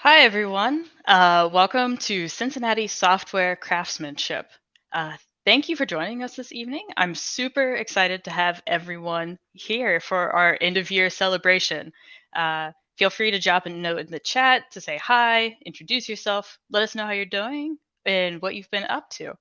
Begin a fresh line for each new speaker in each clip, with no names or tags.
Hi, everyone. Welcome to Cincinnati Software Craftsmanship. Uh, Thank you for joining us this evening. I'm super excited to have everyone here for our end of year celebration. Feel free to drop a note in the chat to say hi, introduce yourself, let us know how you're doing and what you've been up to.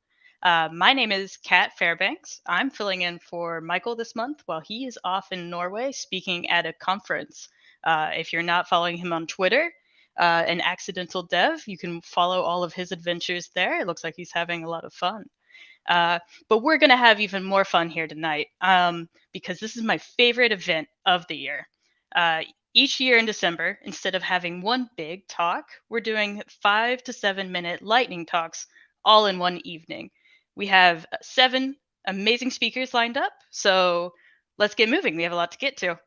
My name is Kat Fairbanks. I'm filling in for Michael this month while he is off in Norway speaking at a conference. If you're not following him on Twitter, an accidental dev. You can follow all of his adventures there. It looks like he's having a lot of fun. But we're going to have even more fun here tonight because this is my favorite event of the year. Each year in December, instead of having one big talk, we're doing 5 to 7 minute lightning talks all in one evening. We have 7 amazing speakers lined up, so let's get moving. We have a lot to get to.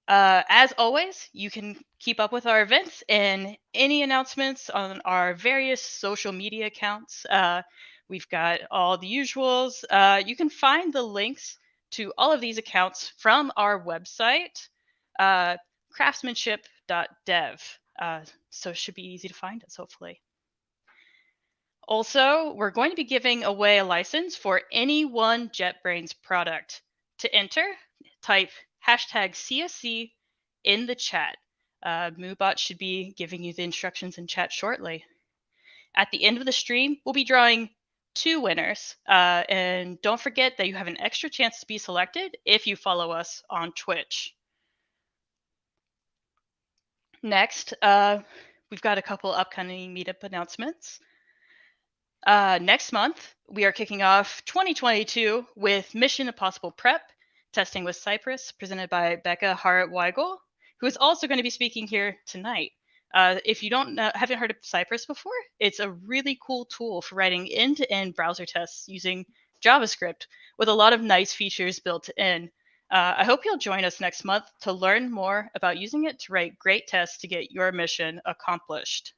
As always, you can keep up with our events and any announcements on our various social media accounts. We've got all the usuals. You can find the links to all of these accounts from our website, craftsmanship.dev. So it should be easy to find us, hopefully. Also, we're going to be giving away a license for any one JetBrains product. To enter, type #CSC in the chat. Moobot should be giving you the instructions in chat shortly. At the end of the stream, we'll be drawing 2 winners. And don't forget that you have an extra chance to be selected if you follow us on Twitch. Next, we've got a couple upcoming meetup announcements. Next month, we are kicking off 2022 with Mission Impossible Prep, Testing with Cypress, presented by Bekah, Hawrot, Weigel, who is also going to be speaking here tonight. If you haven't heard of Cypress before, it's a really cool tool for writing end-to-end browser tests using JavaScript with a lot of nice features built in. I hope you'll join us next month to learn more about using it to write great tests to get your mission accomplished.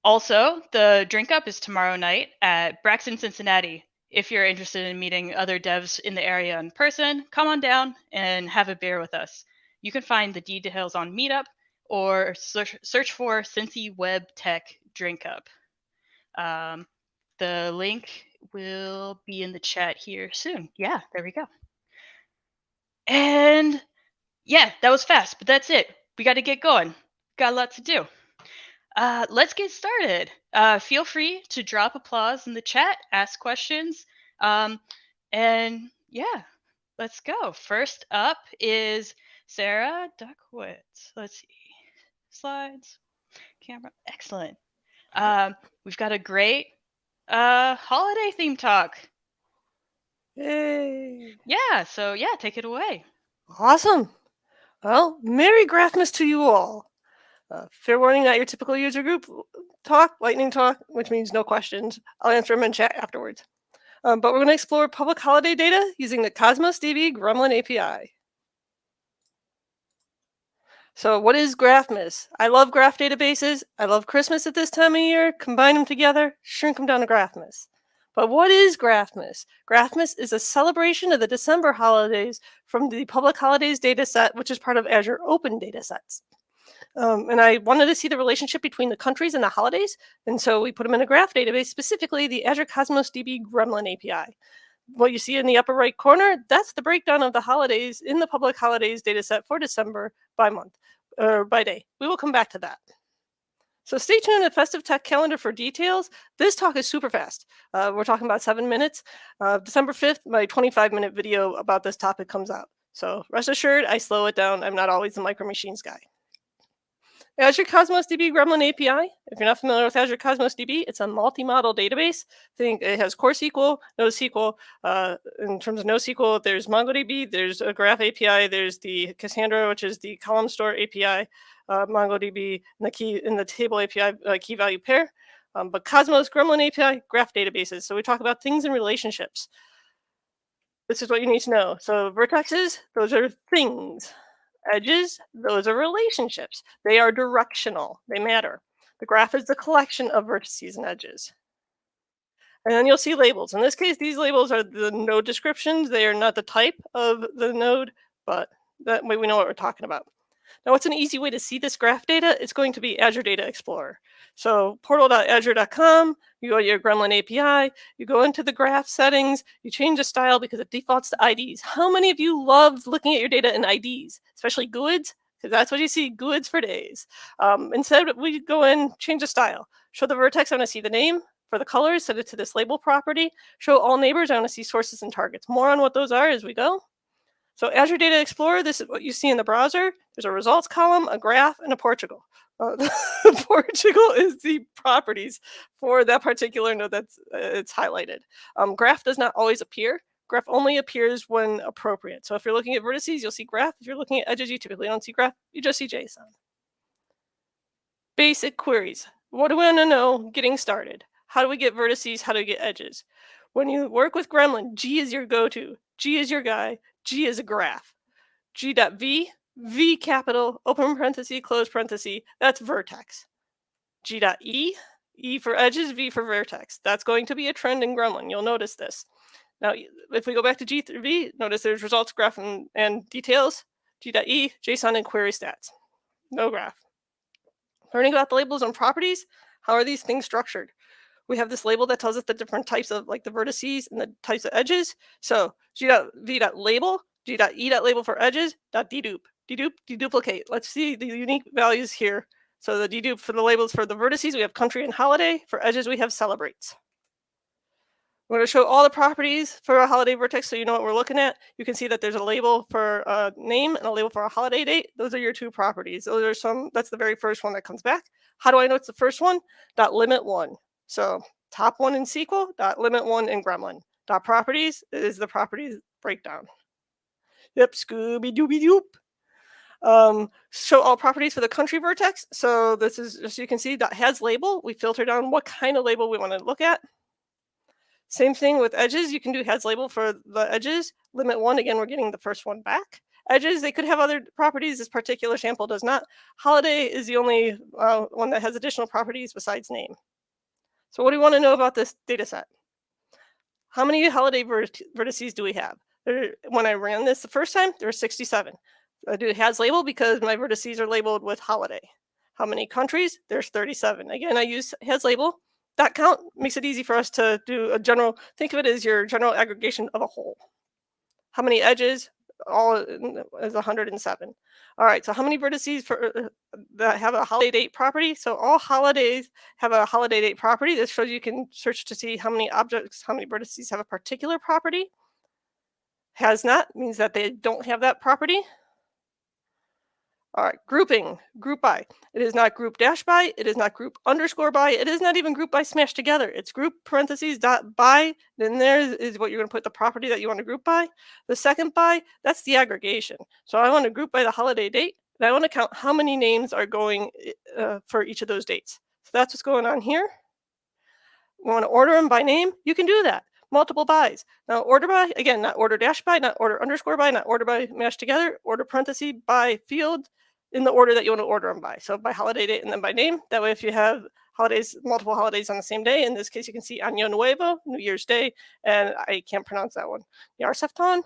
Also, the drink up is tomorrow night at Braxton, Cincinnati. If you're interested in meeting other devs in the area in person, come on down and have a beer with us. You can find the details on Meetup or search for Cincy Web Tech Drink Up. The link will be in the chat here soon. Yeah, there we go. And yeah, that was fast, but that's it. We got to get going. Got a lot to do. Let's get started. Feel free to drop applause in the chat, ask questions, and yeah, let's go. First up is Sarah Dutkiewicz. Let's see. Slides, camera, excellent. We've got a great holiday theme talk.
Yay!
Yeah, so yeah, take it away.
Awesome. Well, Merry Graphmas to you all. Fair warning, not your typical user group talk, lightning talk, which means no questions. I'll answer them in chat afterwards. But we're going to explore public holiday data using the Cosmos DB Gremlin API. So what is Graphmas? I love graph databases. I love Christmas at this time of year. Combine them together, shrink them down to Graphmas. But what is Graphmas? Graphmas is a celebration of the December holidays from the public holidays dataset, which is part of Azure Open Datasets. And I wanted to see the relationship between the countries and the holidays, and so we put them in a graph database, specifically the Azure Cosmos DB Gremlin API. What you see in the upper right corner, that's the breakdown of the holidays in the public holidays dataset for December by month, or by day. We will come back to that. So stay tuned to the Festive Tech calendar for details. This talk is super fast. We're talking about 7 minutes. December 5th, my 25-minute video about this topic comes out. So rest assured, I slow it down. I'm not always the micro machines guy. Azure Cosmos DB Gremlin API. If you're not familiar with Azure Cosmos DB, it's a multi-model database. Think it has Core SQL, NoSQL. In terms of NoSQL, there's MongoDB, there's a Graph API, there's the Cassandra, which is the column store API, MongoDB, and the table API key value pair. But Cosmos Gremlin API, graph databases. So we talk about things and relationships. This is what you need to know. So vertexes, those are things. Edges, those are relationships. They are directional. They matter. The graph is the collection of vertices and edges. And then you'll see labels. In this case, these labels are the node descriptions. They are not the type of the node, but that way we know what we're talking about. Now, what's an easy way to see this graph data? It's going to be Azure Data Explorer. So portal.azure.com, you go to your Gremlin API, you go into the graph settings, you change the style because it defaults to IDs. How many of you love looking at your data in IDs, especially GUIDs? Because that's what you see, GUIDs for days. Instead, we go in, change the style. Show the vertex, I want to see the name. For the colors, set it to this label property. Show all neighbors, I want to see sources and targets. More on what those are as we go. So Azure Data Explorer, this is what you see in the browser. There's a results column, a graph, and a Portugal. Portugal is the properties for that particular node that's it's highlighted. Graph does not always appear. Graph only appears when appropriate. So if you're looking at vertices, you'll see graph. If you're looking at edges, you typically don't see graph. You just see JSON. Basic queries. What do we want to know getting started? How do we get vertices? How do we get edges? When you work with Gremlin, G is your go-to. G is your guy. G is a graph. G.v, V capital, open parenthesis, close parenthesis, that's vertex. G.e, E for edges, V for vertex. That's going to be a trend in Gremlin. You'll notice this. Now, if we go back to G through V, notice there's results, graph, and details. G.e, JSON, and query stats. No graph. Learning about the labels and properties, how are these things structured? We have this label that tells us the different types of like the vertices and the types of edges. So G.v.label, G.e.label for edges, .dedupe, deduplicate. Let's see the unique values here. So the dedupe for the labels for the vertices, we have country and holiday. For edges, we have celebrates. We're going to show all the properties for a holiday vertex so you know what we're looking at. You can see that there's a label for a name and a label for a holiday date. Those are your two properties. Those are that's the very first one that comes back. How do I know it's the first one? .limit1. So top one in SQL, .limit1 in Gremlin. .properties is the properties breakdown. Yep, Scooby-Dooby-Doop. Show all properties for the country vertex. So this is, just so you can see, .has label. We filter down what kind of label we want to look at. Same thing with edges. You can do has label for the edges. Limit1, again, we're getting the first one back. Edges, they could have other properties. This particular sample does not. Holiday is the only one that has additional properties besides name. So what do we want to know about this data set? How many holiday vertices do we have? When I ran this the first time, there were 67. I do has label because my vertices are labeled with holiday. How many countries? There's 37. Again, I use has label. .count makes it easy for us to do a general, think of it as your general aggregation of a whole. How many edges? All is 107. All right, so how many vertices that have a holiday date property? So all holidays have a holiday date property. This shows you can search to see how many objects, how many vertices have a particular property. Has not means that they don't have that property. All right, grouping, group by. It is not group dash by, it is not group underscore by, it is not even group by smashed together. It's group parentheses dot by, then there is what you're going to put the property that you want to group by. The second by, that's the aggregation. So I want to group by the holiday date, and I want to count how many names are going for each of those dates. So that's what's going on here. We want to order them by name, you can do that. Multiple bys. Now order by, again, not order dash by, not order underscore by, not order by mashed together, order parenthesis by field in the order that you want to order them by. So by holiday date and then by name. That way if you have holidays, multiple holidays on the same day, in this case you can see Año Nuevo, New Year's Day, and I can't pronounce that one. Yarsefton.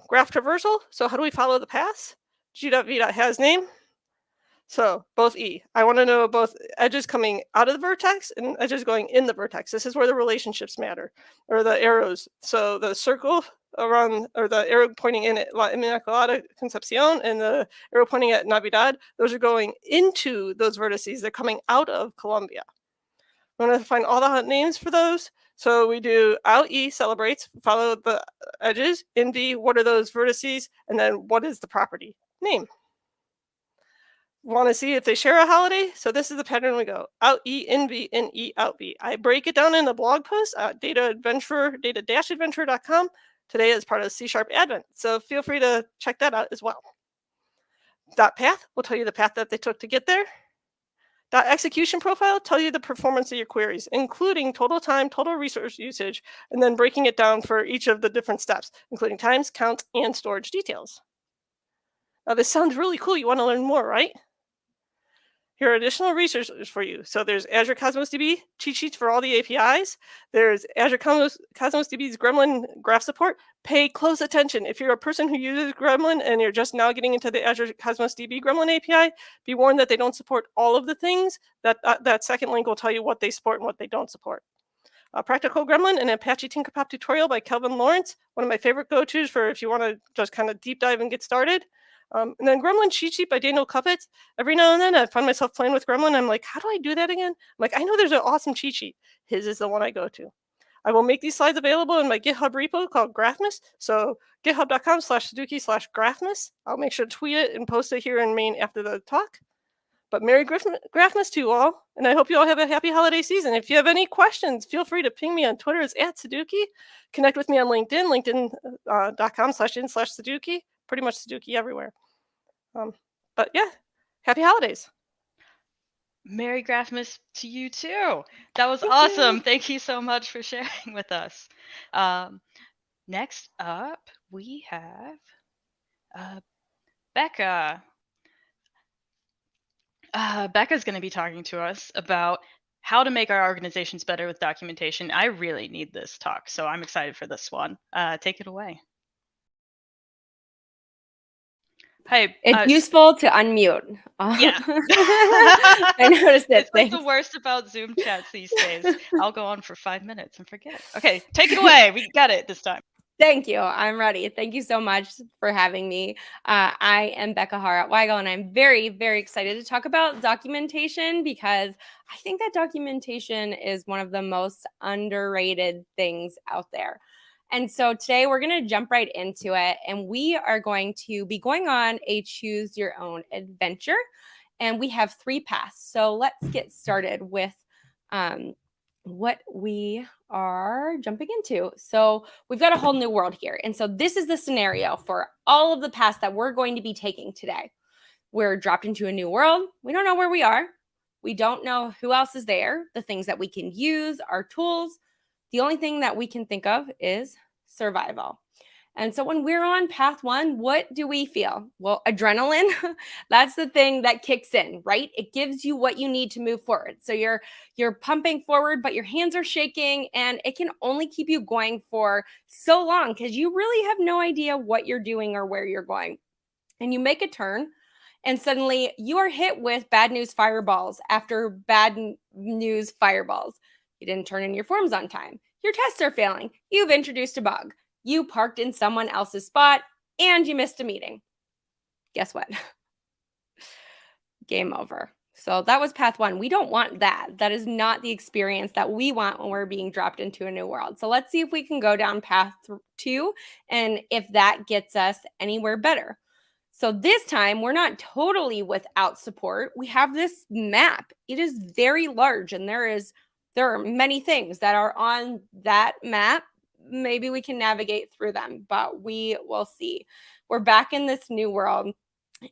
Graph traversal. So how do we follow the paths? G.v.has name. So both E. I want to know both edges coming out of the vertex and edges going in the vertex. This is where the relationships matter, or the arrows. So the circle around, or the arrow pointing in at La Inmaculada Concepcion and the arrow pointing at Navidad, those are going into those vertices. They're coming out of Colombia. We want to find all the names for those. So we do out E celebrates, follow the edges. In V, what are those vertices? And then what is the property name? Want to see if they share a holiday? So this is the pattern we go. Out E, in V, in E, out V. I break it down in the blog post at data-adventurer.com. Today is part of C# Advent. So feel free to check that out as well. .path will tell you the path that they took to get there. .execution profile tell you the performance of your queries, including total time, total resource usage, and then breaking it down for each of the different steps, including times, counts, and storage details. Now this sounds really cool. You want to learn more, right? Here are additional resources for you. So there's Azure Cosmos DB cheat sheets for all the APIs. There's Azure Cosmos DB's Gremlin graph support. Pay close attention. If you're a person who uses Gremlin and you're just now getting into the Azure Cosmos DB Gremlin API, be warned that they don't support all of the things. That second link will tell you what they support and what they don't support. Practical Gremlin, an Apache Tinkerpop tutorial by Kelvin Lawrence, one of my favorite go-tos for if you want to just kind of deep dive and get started. And then Gremlin cheat sheet by Daniel Cuppets. Every now and then I find myself playing with Gremlin. I'm like, how do I do that again? I'm like, I know there's an awesome cheat sheet. His is the one I go to. I will make these slides available in my GitHub repo called Graphmas. So github.com/Suzuki/Graphmas. I'll make sure to tweet it and post it here in Maine after the talk. But Merry Graphmas to you all, and I hope you all have a happy holiday season. If you have any questions, feel free to ping me on Twitter. It's @Suzuki. Connect with me on LinkedIn, linkedin.com/in/Suzuki. Pretty much Suzuki everywhere. But yeah, happy holidays.
Merry Graphmas to you too. That was
Thank
awesome.
you.
Thank you so much for sharing with us. Next up, we have Bekah. Bekah's going to be talking to us about how to make our organizations better with documentation. I really need this talk, so I'm excited for this one. Take it away. Hi.
It's useful to unmute.
Yeah.
I noticed it.
It's like the worst about Zoom chats these days. I'll go on for 5 minutes and forget. Okay, take it away. We got it this time.
Thank you. I'm ready. Thank you so much for having me. I am Bekah Hawrot Weigel, and I'm very, very excited to talk about documentation because I think that documentation is one of the most underrated things out there. And so today we're going to jump right into it, and we are going to be going on a choose your own adventure, and we have 3 paths. So let's get started with what we are jumping into. So we've got a whole new world here. And so this is the scenario for all of the paths that we're going to be taking today. We're dropped into a new world. We don't know where we are. We don't know who else is there, the things that we can use, our tools. The only thing that we can think of is survival. And so when we're on path 1, what do we feel? Well, adrenaline, that's the thing that kicks in, right? It gives you what you need to move forward. So you're pumping forward, but your hands are shaking, and it can only keep you going for so long because you really have no idea what you're doing or where you're going. And you make a turn, and suddenly you are hit with bad news fireballs after bad news fireballs. You didn't turn in your forms on time. Your tests are failing. You've introduced a bug. You parked in someone else's spot, and you missed a meeting. Guess what? Game over. So that was path 1. We don't want that. That is not the experience that we want when we're being dropped into a new world. So let's see if we can go down path 2 and if that gets us anywhere better. So this time, we're not totally without support. We have this map. It is very large, and there are many things that are on that map. Maybe we can navigate through them, but we will see. We're back in this new world,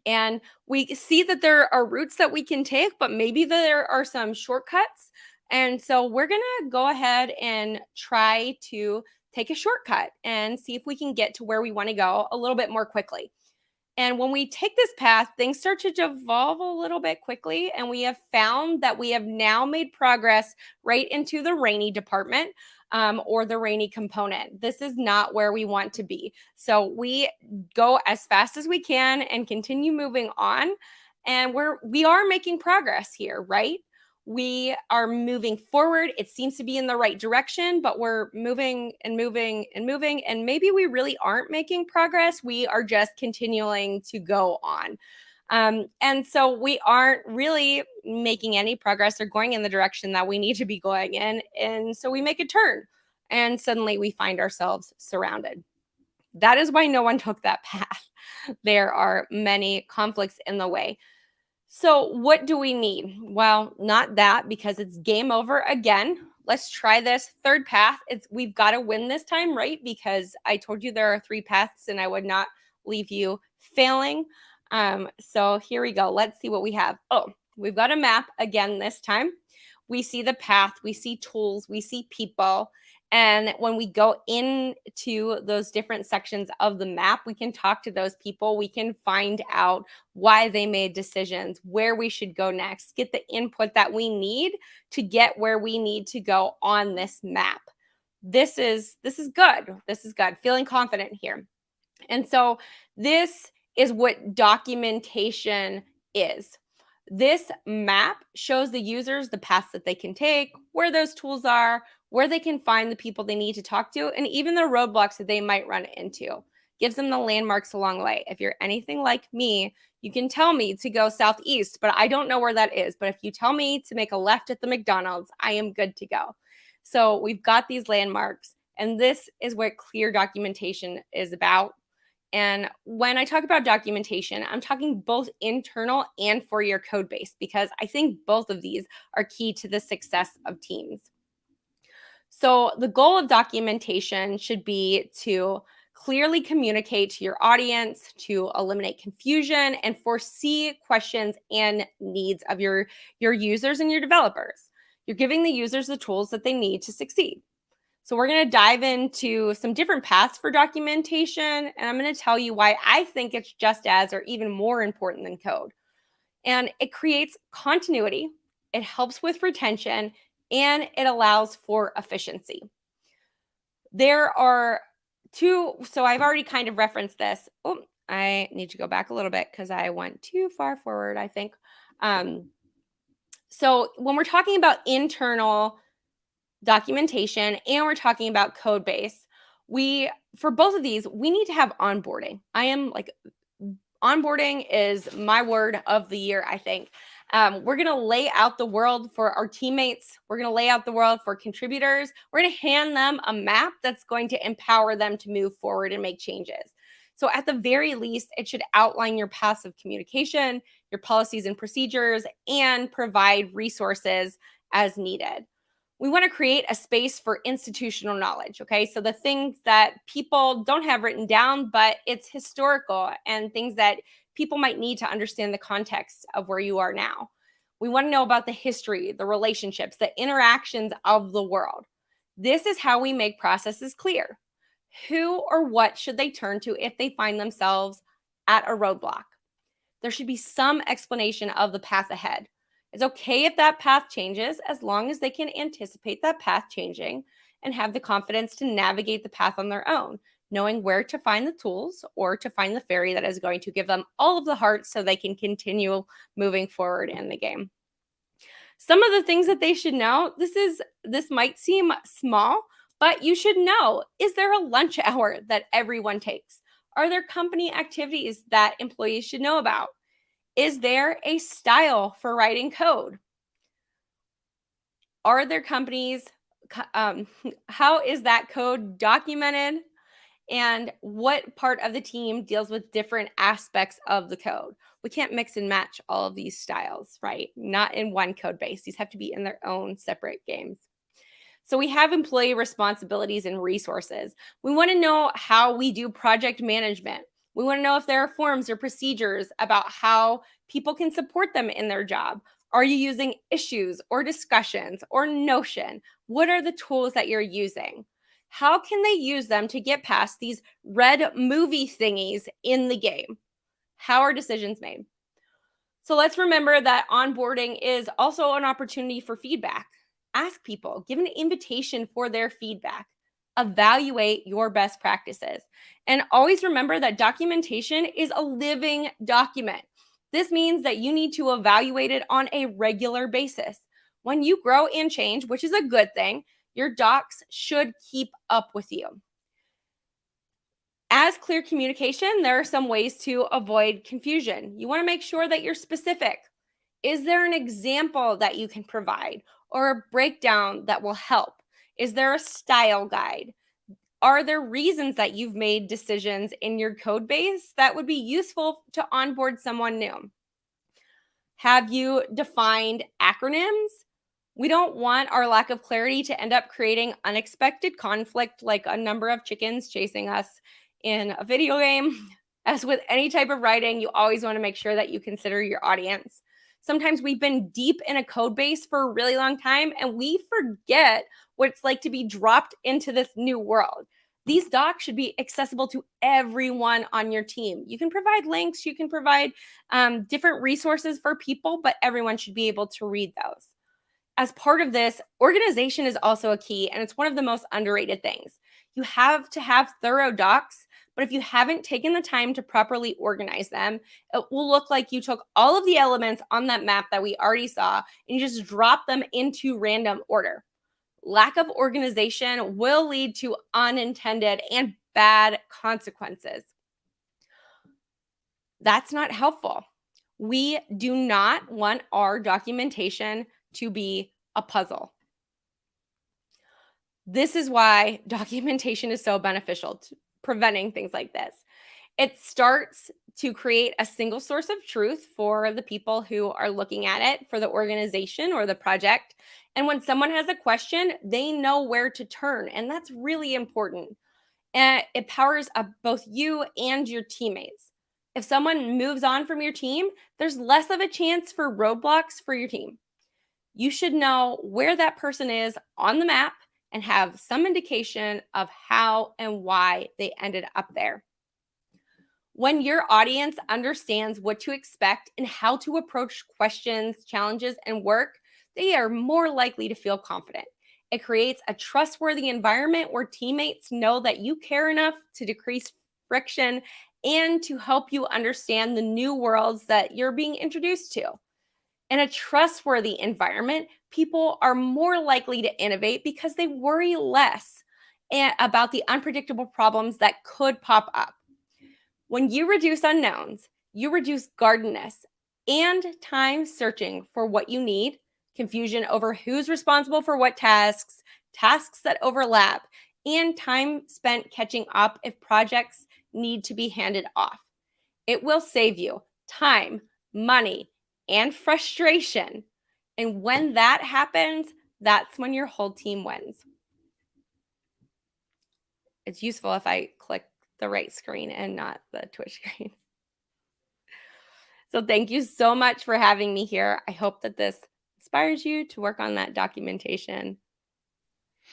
and we see that there are routes that we can take, but maybe there are some shortcuts. And so we're going to go ahead and try to take a shortcut and see if we can get to where we want to go a little bit more quickly. And when we take this path, things start to devolve a little bit quickly. And we have found that we have now made progress right into the rainy department or the rainy component. This is not where we want to be. So we go as fast as we can and continue moving on. And we are making progress here, right? We are moving forward. It seems to be in the right direction, but we're moving and moving and moving. And maybe we really aren't making progress. We are just continuing to go on. And so we aren't really making any progress or going in the direction that we need to be going in. And so we make a turn, and suddenly we find ourselves surrounded. That is why no one took that path. There are many conflicts in the way. So what do we need? Well, not that, because it's game over again. Let's try this third path. We've got to win this time, right? Because I told you there are 3 paths and I would not leave you failing. So here we go. Let's see what we have. Oh, we've got a map again this time. We see the path, we see tools, we see people, And when we go into those different sections of the map, we can talk to those people. We can find out why they made decisions, where we should go next, get the input that we need to get where we need to go on this map. This is good. This is good. Feeling confident here. And so this is what documentation is. This map shows the users the paths that they can take, where those tools are, where they can find the people they need to talk to, and even the roadblocks that they might run into. Gives them the landmarks along the way. If you're anything like me, you can tell me to go southeast, but I don't know where that is. But if you tell me to make a left at the McDonald's, I am good to go. So we've got these landmarks, and this is what clear documentation is about. And when I talk about documentation, I'm talking both internal and for your code base, because I think both of these are key to the success of teams. So the goal of documentation should be to clearly communicate to your audience, to eliminate confusion, and foresee questions and needs of your users and your developers. You're giving the users the tools that they need to succeed. So we're going to dive into some different paths for documentation, and I'm going to tell you why I think it's just as or even more important than code. And it creates continuity, it helps with retention, and it allows for efficiency. There are two, so I've already kind of referenced this. Oh, I need to go back a little bit because I went too far forward, I think. So when we're talking about internal documentation and we're talking about code base, for both of these, we need to have onboarding. Onboarding is my word of the year, I think. We're going to lay out the world for our teammates. We're going to lay out the world for contributors. We're going to hand them a map that's going to empower them to move forward and make changes. So at the very least, it should outline your paths of communication, your policies and procedures, and provide resources as needed. We want to create a space for institutional knowledge, okay? So the things that people don't have written down, but it's historical and things that people might need to understand the context of where you are now. We want to know about the history, the relationships, the interactions of the world. This is how we make processes clear. Who or what should they turn to if they find themselves at a roadblock? There should be some explanation of the path ahead. It's okay if that path changes, as long as they can anticipate that path changing and have the confidence to navigate the path on their own, knowing where to find the tools or to find the fairy that is going to give them all of the hearts so they can continue moving forward in the game. Some of the things that they should know, this might seem small, but you should know, is there a lunch hour that everyone takes? Are there company activities that employees should know about? Is there a style for writing code? Are there companies, how is that code documented? And what part of the team deals with different aspects of the code? We can't mix and match all of these styles, right? Not in one code base. These have to be in their own separate games. So we have employee responsibilities and resources. We want to know how we do project management. We want to know if there are forms or procedures about how people can support them in their job. Are you using issues or discussions or Notion? What are the tools that you're using? How can they use them to get past these red movie thingies in the game? How are decisions made? So let's remember that onboarding is also an opportunity for feedback. Ask people, give an invitation for their feedback. Evaluate your best practices. And always remember that documentation is a living document. This means that you need to evaluate it on a regular basis. When you grow and change, which is a good thing, your docs should keep up with you. As clear communication, there are some ways to avoid confusion. You want to make sure that you're specific. Is there an example that you can provide or a breakdown that will help? Is there a style guide? Are there reasons that you've made decisions in your code base that would be useful to onboard someone new? Have you defined acronyms? We don't want our lack of clarity to end up creating unexpected conflict like a number of chickens chasing us in a video game. As with any type of writing, you always want to make sure that you consider your audience. Sometimes we've been deep in a code base for a really long time and we forget what it's like to be dropped into this new world. These docs should be accessible to everyone on your team. You can provide links, you can provide different resources for people, but everyone should be able to read those. As part of this, organization is also a key, and it's one of the most underrated things. You have to have thorough docs, but if you haven't taken the time to properly organize them, it will look like you took all of the elements on that map that we already saw and you just dropped them into random order. Lack of organization will lead to unintended and bad consequences. That's not helpful. We do not want our documentation to be a puzzle. This is why documentation is so beneficial to preventing things like this. It starts to create a single source of truth for the people who are looking at it, for the organization or the project. And when someone has a question, they know where to turn. And that's really important. And it powers up both you and your teammates. If someone moves on from your team, there's less of a chance for roadblocks for your team. You should know where that person is on the map and have some indication of how and why they ended up there. When your audience understands what to expect and how to approach questions, challenges, and work, they are more likely to feel confident. It creates a trustworthy environment where teammates know that you care enough to decrease friction and to help you understand the new worlds that you're being introduced to. In a trustworthy environment, people are more likely to innovate because they worry less about the unpredictable problems that could pop up. When you reduce unknowns, you reduce guardedness and time searching for what you need, confusion over who's responsible for what tasks, tasks that overlap, and time spent catching up if projects need to be handed off. It will save you time, money, and frustration. And when that happens, that's when your whole team wins. It's useful if I click the right screen and not the Twitch screen. So thank you so much for having me here. I hope that this inspires you to work on that documentation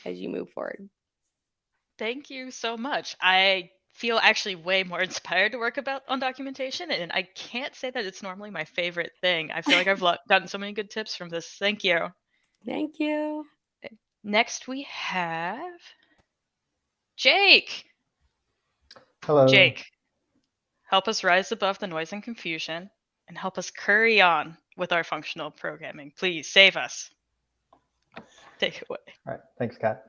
as you move forward.
Thank you so much. I feel actually way more inspired to work on documentation, and I can't say that it's normally my favorite thing. I feel like I've gotten so many good tips from this. Thank you.
Thank you.
Next we have Jake.
Hello.
Jake, help us rise above the noise and confusion and help us curry on with our functional programming. Please save us. Take it away.
All right. Thanks, Kat.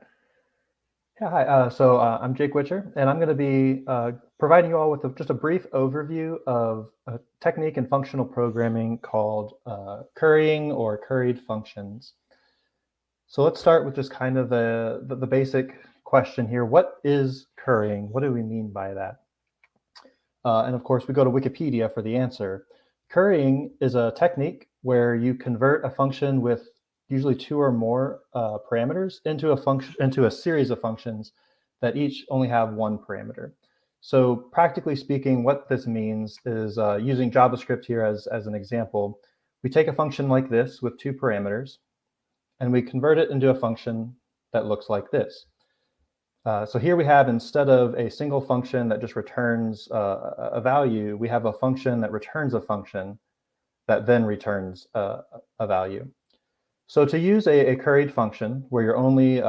Yeah, hi. So I'm Jake Witcher, and I'm going to be providing you all with just a brief overview of a technique in functional programming called currying or curried functions. So let's start with just kind of the basic question here. What is currying? What do we mean by that? And of course, we go to Wikipedia for the answer. Currying is a technique where you convert a function with usually two or more parameters into a series of functions that each only have one parameter. So practically speaking, what this means is using JavaScript here as an example, we take a function like this with two parameters, and we convert it into a function that looks like this. So here we have, instead of a single function that just returns a value, we have a function that returns a function that then returns a value. So to use a curried function where you're only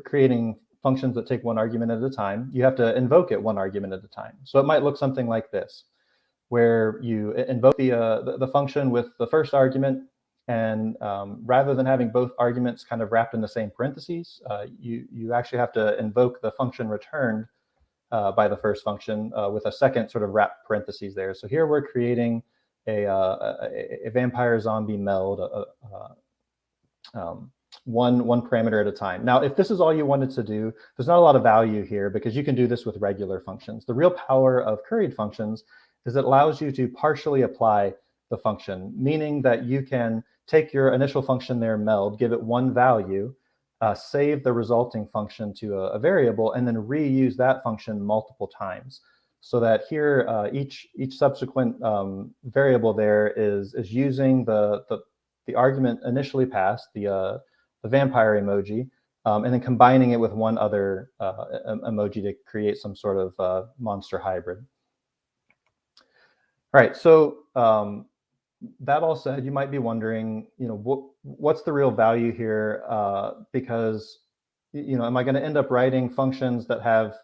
creating functions that take one argument at a time, you have to invoke it one argument at a time. So it might look something like this, where you invoke the function with the first argument, and rather than having both arguments kind of wrapped in the same parentheses, you actually have to invoke the function returned by the first function with a second sort of wrapped parentheses there. So here we're creating a vampire zombie meld, one parameter at a time. Now, if this is all you wanted to do, there's not a lot of value here because you can do this with regular functions. The real power of curried functions is it allows you to partially apply the function, meaning that you can take your initial function there, meld, give it one value, save the resulting function to a variable, and then reuse that function multiple times. So that here, each subsequent variable there is using the argument initially passed, the vampire emoji, and then combining it with one other emoji to create some sort of monster hybrid. All right, so that all said, you might be wondering, what's the real value here? Because, am I going to end up writing functions that have,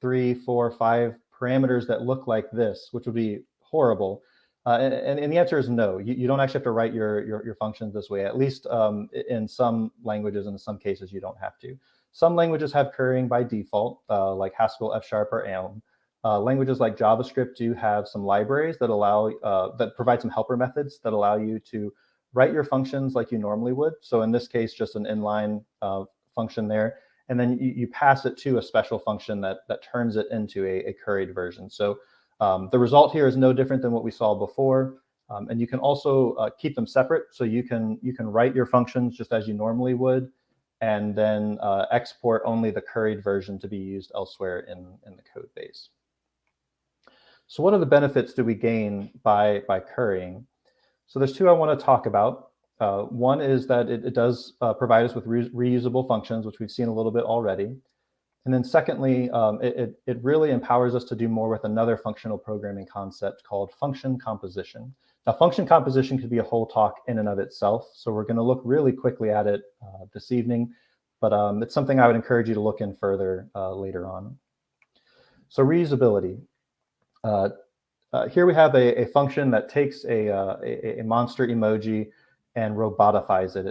3, 4, 5 parameters that look like this, which would be horrible? And the answer is no. You don't actually have to write your functions this way. At least in some languages, and in some cases, you don't have to. Some languages have currying by default, like Haskell, F#, or Elm. Languages like JavaScript do have some libraries that allow that provide some helper methods that allow you to write your functions like you normally would. So in this case, just an inline function there, and then you pass it to a special function that turns it into a curried version. So the result here is no different than what we saw before, and you can also keep them separate. So you can write your functions just as you normally would, and then export only the curried version to be used elsewhere in the code base. So what are the benefits do we gain by currying? So there's two I want to talk about. One is that it does provide us with reusable functions, which we've seen a little bit already. And then secondly, it really empowers us to do more with another functional programming concept called function composition. Now, function composition could be a whole talk in and of itself. So we're going to look really quickly at it this evening, but it's something I would encourage you to look in further later on. So reusability. Here we have a function that takes a monster emoji and robotifies it.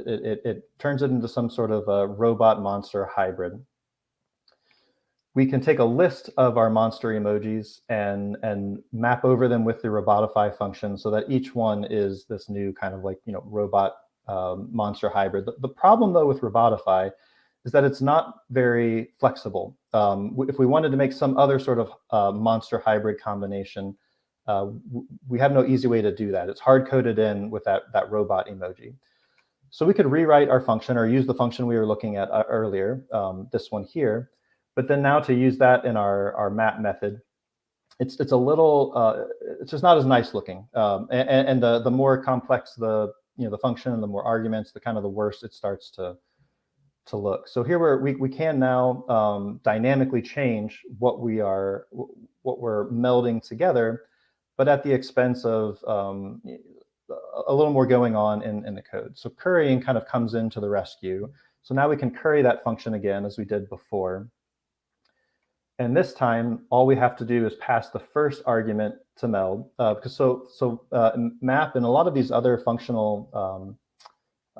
It turns it into some sort of a robot monster hybrid. We can take a list of our monster emojis and map over them with the robotify function so that each one is this new kind of like, robot monster hybrid. The problem though with robotify is that it's not very flexible. If we wanted to make some other sort of monster hybrid combination, we have no easy way to do that. It's hard coded in with that robot emoji. So we could rewrite our function or use the function we were looking at earlier, this one here. But then now to use that in our map method, it's a little, it's just not as nice looking. And the more complex the function and the more arguments, the kind of the worse it starts to look. So here we can now dynamically change what we're melding together, but at the expense of a little more going on in the code. So currying kind of comes into the rescue. So now we can curry that function again as we did before. And this time, all we have to do is pass the first argument to meld. Because map and a lot of these other functional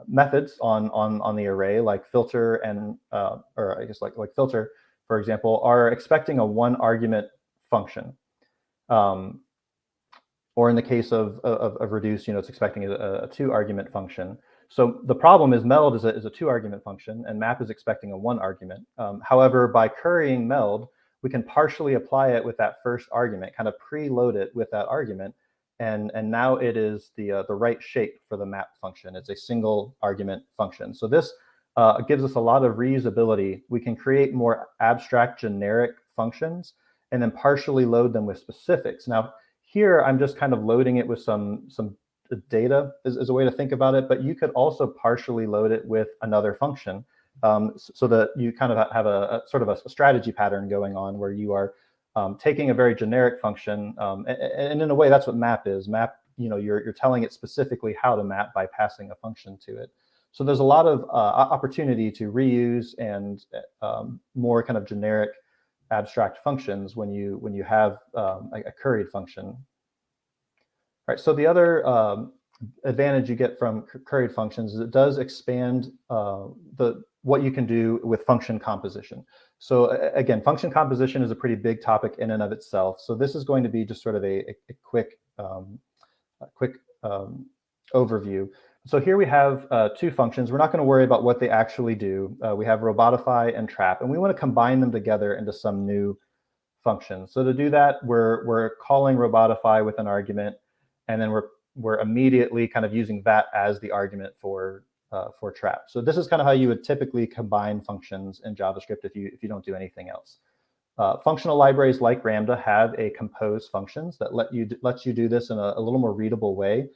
methods on the array, like filter and or I guess like filter, for example, are expecting a one argument function. Or in the case of reduce, it's expecting a 2 argument function. So the problem is meld is a 2 argument function and map is expecting a 1 argument. However, by currying meld, we can partially apply it with that first argument, kind of preload it with that argument. And now it is the right shape for the map function. It's a single argument function. So this gives us a lot of reusability. We can create more abstract generic functions and then partially load them with specifics. Now, here I'm just kind of loading it with some data is a way to think about it, but you could also partially load it with another function so that you kind of have a sort of a strategy pattern going on where you are taking a very generic function, and in a way that's what map is. Map, you're telling it specifically how to map by passing a function to it. So there's a lot of opportunity to reuse and more kind of generic abstract functions when you have a curried function. All right, so the other advantage you get from curried functions is it does expand what you can do with function composition. So again, function composition is a pretty big topic in and of itself. So this is going to be just sort of a quick overview. So here we have 2 functions. We're not going to worry about what they actually do. We have robotify and trap, and we want to combine them together into some new function. So to do that, we're calling robotify with an argument, and then we're immediately kind of using that as the argument for trap. So this is kind of how you would typically combine functions in JavaScript if you don't do anything else. Functional libraries like Ramda have a compose functions that lets you do this in a little more readable way.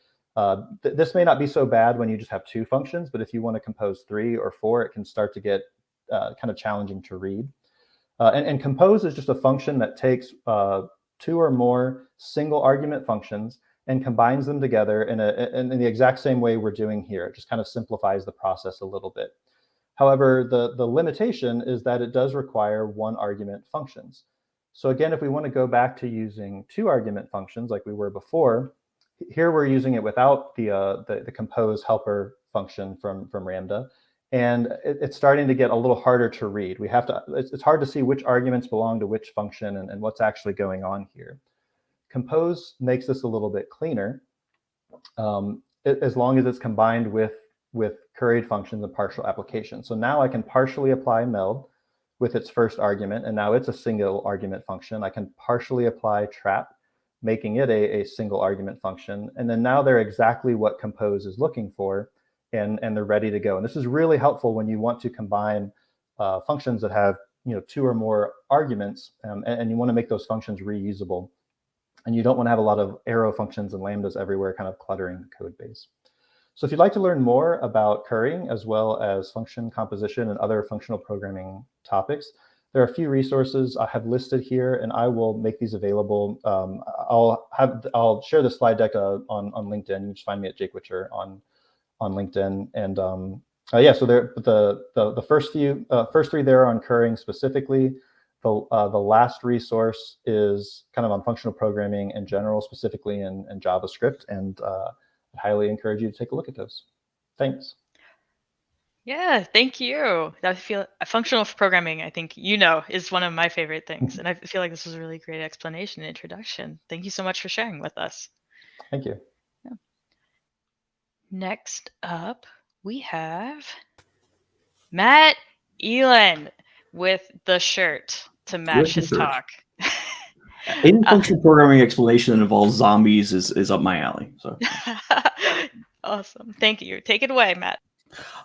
This may not be so bad when you just have 2 functions, but if you want to compose 3 or 4, it can start to get kind of challenging to read. And compose is just a function that takes 2 or more single argument functions and combines them together in the exact same way we're doing here. It just kind of simplifies the process a little bit. However, the limitation is that it does require 1 argument functions. So again, if we want to go back to using 2 argument functions like we were before, here we're using it without the compose helper function from Ramda. And it's starting to get a little harder to read. We have to, it's hard to see which arguments belong to which function and what's actually going on here. Compose makes this a little bit cleaner, as long as it's combined with curried functions and partial application. So now I can partially apply meld with its first argument, and now it's a single argument function. I can partially apply trap, making it a single argument function. And then now they're exactly what compose is looking for, and they're ready to go. And this is really helpful when you want to combine functions that have 2 or more arguments, and you want to make those functions reusable. And you don't want to have a lot of arrow functions and lambdas everywhere kind of cluttering the code base. So if you'd like to learn more about currying as well as function composition and other functional programming topics, there are a few resources I have listed here, and I will make these available. I'll share the slide deck on LinkedIn. You just find me at Jake Witcher on LinkedIn. And yeah, so the first 3 there are on currying specifically. The last resource is kind of on functional programming in general, specifically in JavaScript, and I highly encourage you to take a look at those. Thanks.
Yeah, thank you. I feel functional programming, I think, is one of my favorite things. And I feel like this was a really great explanation and introduction. Thank you so much for sharing with us.
Thank you.
Yeah. Next up, we have Matt Elin with the shirt to match his talk.
Any functional programming explanation that involves zombies is up my alley. So
awesome. Thank you. Take it away, Matt.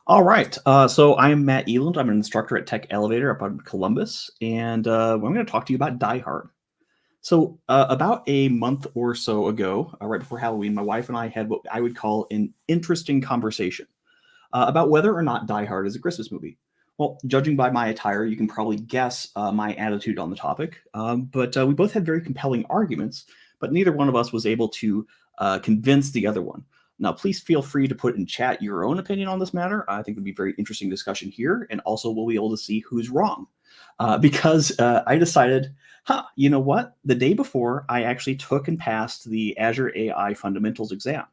All right. So I'm Matt Eland. I'm an instructor at Tech Elevator up in Columbus, and I'm going to talk to you about Die Hard. So about a month or so ago, right before Halloween, my wife and I had what I would call an interesting conversation about whether or not Die Hard is a Christmas movie. Well, judging by my attire, you can probably guess my attitude on the topic. But we both had very compelling arguments, but neither one of us was able to convince the other one. Now, please feel free to put in chat your own opinion on this matter. I think it'd be a very interesting discussion here, and also we'll be able to see who's wrong. Because I decided, you know what? The day before, I actually took and passed the Azure AI Fundamentals exam.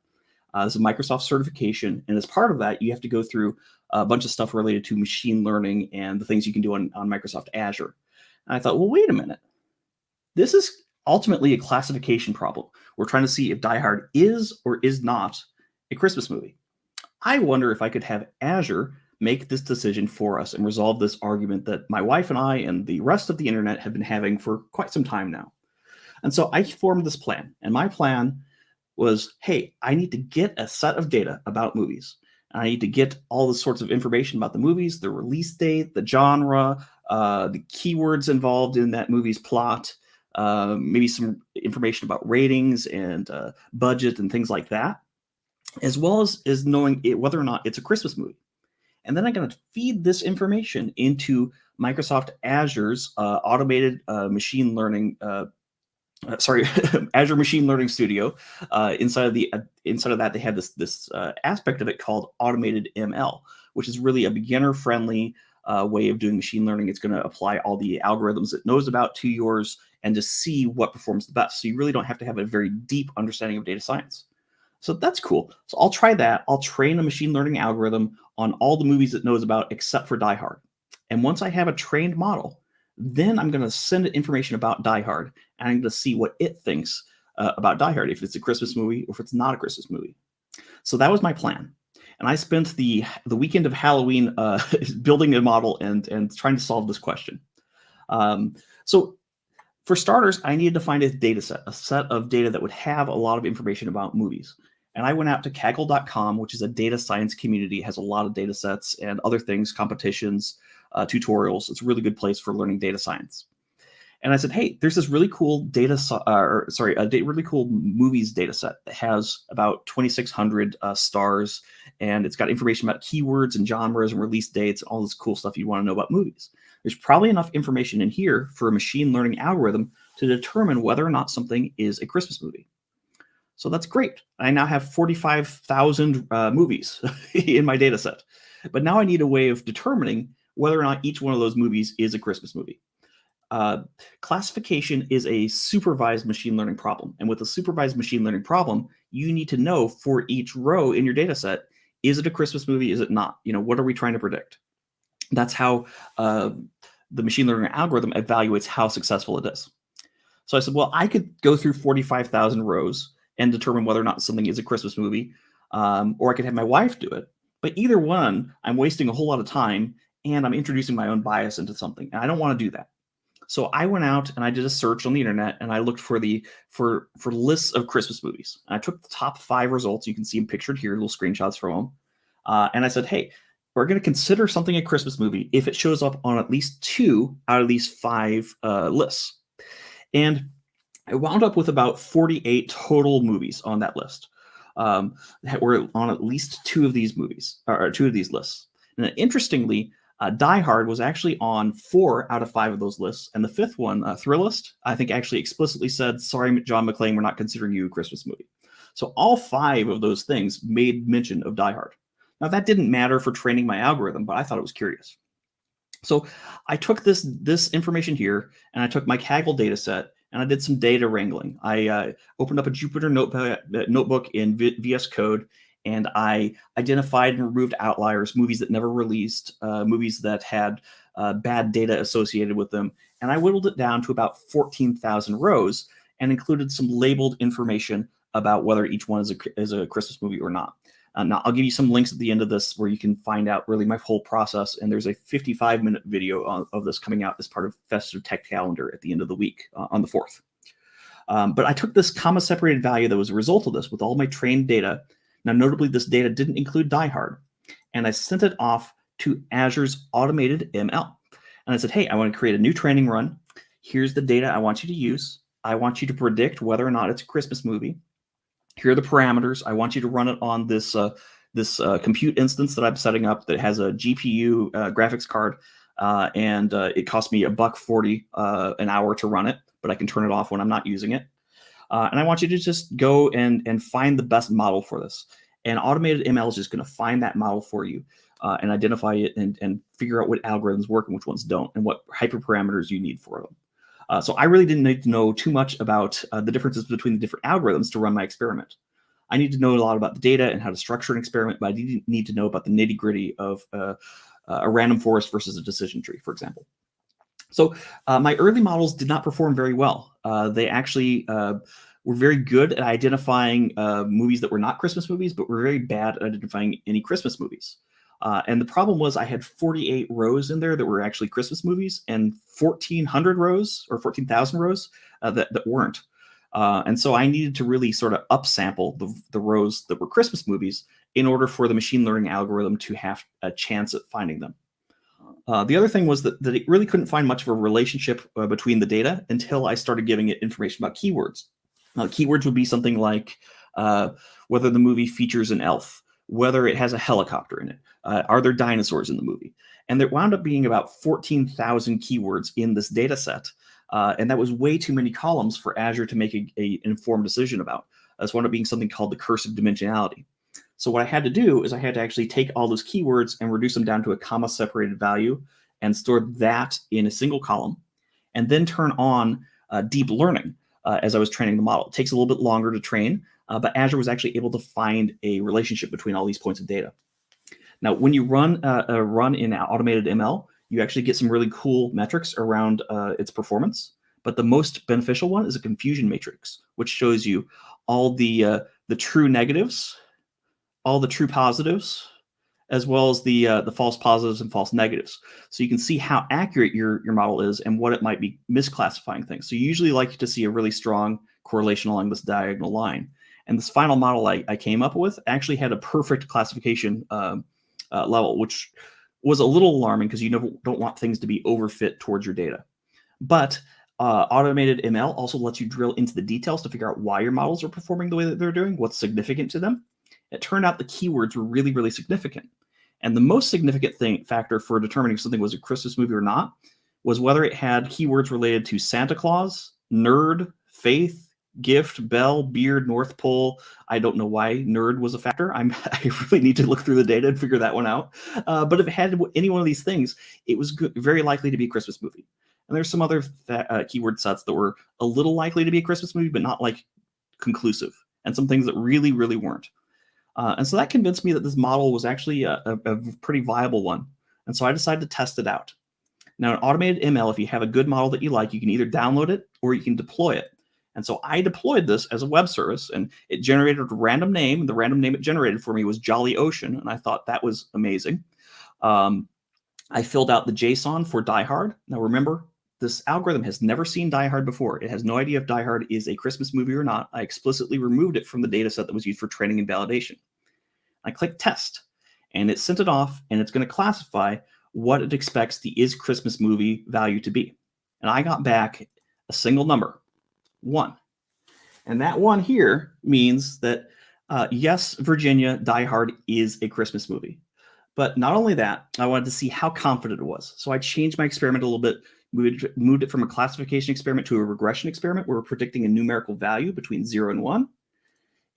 This is a Microsoft certification, and as part of that, you have to go through a bunch of stuff related to machine learning and the things you can do on Microsoft Azure. And I thought, well, wait a minute. This is ultimately a classification problem. We're trying to see if Die Hard is or is not a Christmas movie. I wonder if I could have Azure make this decision for us and resolve this argument that my wife and I and the rest of the internet have been having for quite some time now. And so I formed this plan, and my plan was, hey, I need to get a set of data about movies. I need to get all this sorts of information about the movies, the release date, the genre, the keywords involved in that movie's plot, maybe some information about ratings and budget and things like that, as well as knowing whether or not it's a Christmas movie. And then I'm going to feed this information into Microsoft Azure's automated machine learning Azure Machine Learning Studio. Inside of that, they have this aspect of it called automated ML, which is really a beginner-friendly way of doing machine learning. It's going to apply all the algorithms it knows about to yours and just see what performs the best. So you really don't have to have a very deep understanding of data science. So that's cool. So I'll try that. I'll train a machine learning algorithm on all the movies it knows about except for Die Hard. And once I have a trained model, then I'm going to send it information about Die Hard, and I'm going to see what it thinks about Die Hard, if it's a Christmas movie or if it's not a Christmas movie. So that was my plan. And I spent the weekend of Halloween building a model and trying to solve this question. So for starters, I needed to find a set of data that would have a lot of information about movies. And I went out to Kaggle.com, which is a data science community. It has a lot of data sets and other things, competitions, tutorials. It's a really good place for learning data science. And I said, hey, there's this really cool really cool movies data set that has about 2,600 stars, and it's got information about keywords and genres and release dates, all this cool stuff you want to know about movies. There's probably enough information in here for a machine learning algorithm to determine whether or not something is a Christmas movie. So that's great. I now have 45,000 movies in my data set. But now I need a way of determining whether or not each one of those movies is a Christmas movie. Classification is a supervised machine learning problem. And with a supervised machine learning problem, you need to know for each row in your data set, is it a Christmas movie? Is it not? What are we trying to predict? That's how the machine learning algorithm evaluates how successful it is. So I said, well, I could go through 45,000 rows and determine whether or not something is a Christmas movie, or I could have my wife do it. But either one, I'm wasting a whole lot of time, and I'm introducing my own bias into something, and I don't want to do that. So I went out and I did a search on the internet, and I looked for lists of Christmas movies. And I took the top 5 results. You can see them pictured here, little screenshots from them. And I said, hey, we're going to consider something a Christmas movie if it shows up on at least 2 out of these 5 lists. And I wound up with about 48 total movies on that list that were on at least 2 of these movies, or 2 of these lists. And interestingly, Die Hard was actually on 4 out of 5 of those lists. And the 5th one, Thrillist, I think actually explicitly said, sorry, John McClane, we're not considering you a Christmas movie. So all 5 of those things made mention of Die Hard. Now, that didn't matter for training my algorithm, but I thought it was curious. So I took this information here, and I took my Kaggle data set, and I did some data wrangling. I opened up a Jupyter notebook in VS Code, and I identified and removed outliers, movies that never released, movies that had bad data associated with them. And I whittled it down to about 14,000 rows and included some labeled information about whether each one is a Christmas movie or not. Now, I'll give you some links at the end of this where you can find out really my whole process. And there's a 55-minute video of this coming out as part of Festive Tech Calendar at the end of the week on the 4th. But I took this comma-separated value that was a result of this with all my trained data. Now, notably, this data didn't include Die Hard. And I sent it off to Azure's automated ML. And I said, hey, I want to create a new training run. Here's the data I want you to use. I want you to predict whether or not it's a Christmas movie. Here are the parameters. I want you to run it on this compute instance that I'm setting up that has a GPU graphics card, and it costs me $1.40 an hour to run it, but I can turn it off when I'm not using it. And I want you to just go and find the best model for this. And automated ML is just going to find that model for you and identify it and figure out what algorithms work and which ones don't, and what hyperparameters you need for them. So I really didn't need to know too much about the differences between the different algorithms to run my experiment. I need to know a lot about the data and how to structure an experiment, but I didn't need to know about the nitty-gritty of a random forest versus a decision tree, for example. So my early models did not perform very well. They actually were very good at identifying movies that were not Christmas movies, but were very bad at identifying any Christmas movies. And the problem was I had 48 rows in there that were actually Christmas movies and 1,400 rows or 14,000 rows that weren't. And so I needed to really sort of upsample the rows that were Christmas movies in order for the machine learning algorithm to have a chance at finding them. The other thing was that it really couldn't find much of a relationship between the data until I started giving it information about keywords. Keywords would be something like whether the movie features an elf, whether it has a helicopter in it, are there dinosaurs in the movie? And there wound up being about 14,000 keywords in this data set. And that was way too many columns for Azure to make an informed decision about. This wound up being something called the curse of dimensionality. So what I had to do is I had to actually take all those keywords and reduce them down to a comma-separated value and store that in a single column, and then turn on deep learning as I was training the model. It takes a little bit longer to train, but Azure was actually able to find a relationship between all these points of data. Now, when you run in automated ML, you actually get some really cool metrics around its performance. But the most beneficial one is a confusion matrix, which shows you all the true negatives, all the true positives, as well as the false positives and false negatives. So you can see how accurate your model is and what it might be misclassifying things. So you usually like to see a really strong correlation along this diagonal line. And this final model I came up with actually had a perfect classification level, which was a little alarming because you don't want things to be overfit towards your data. But Automated ML also lets you drill into the details to figure out why your models are performing the way that they're doing, what's significant to them. It turned out the keywords were really, really significant. And the most significant factor for determining if something was a Christmas movie or not was whether it had keywords related to Santa Claus, nerd, faith, gift, bell, beard, North Pole. I don't know why nerd was a factor. I really need to look through the data and figure that one out. But if it had any one of these things, it was very likely to be a Christmas movie. And there's some other keyword sets that were a little likely to be a Christmas movie, but not like conclusive, and some things that really, really weren't. And so that convinced me that this model was actually a pretty viable one. And so I decided to test it out. Now, in automated ML, if you have a good model that you like, you can either download it or you can deploy it. And so I deployed this as a web service, and it generated a random name. And the random name it generated for me was Jolly Ocean, and I thought that was amazing. I filled out the JSON for Die Hard. Now, remember, this algorithm has never seen Die Hard before. It has no idea if Die Hard is a Christmas movie or not. I explicitly removed it from the data set that was used for training and validation. I clicked test, and it sent it off, and it's going to classify what it expects the is Christmas movie value to be. And I got back a single number, 1. And that 1 here means that, yes, Virginia, Die Hard is a Christmas movie. But not only that, I wanted to see how confident it was. So I changed my experiment a little bit, moved it from a classification experiment to a regression experiment where we're predicting a numerical value between 0 and 1.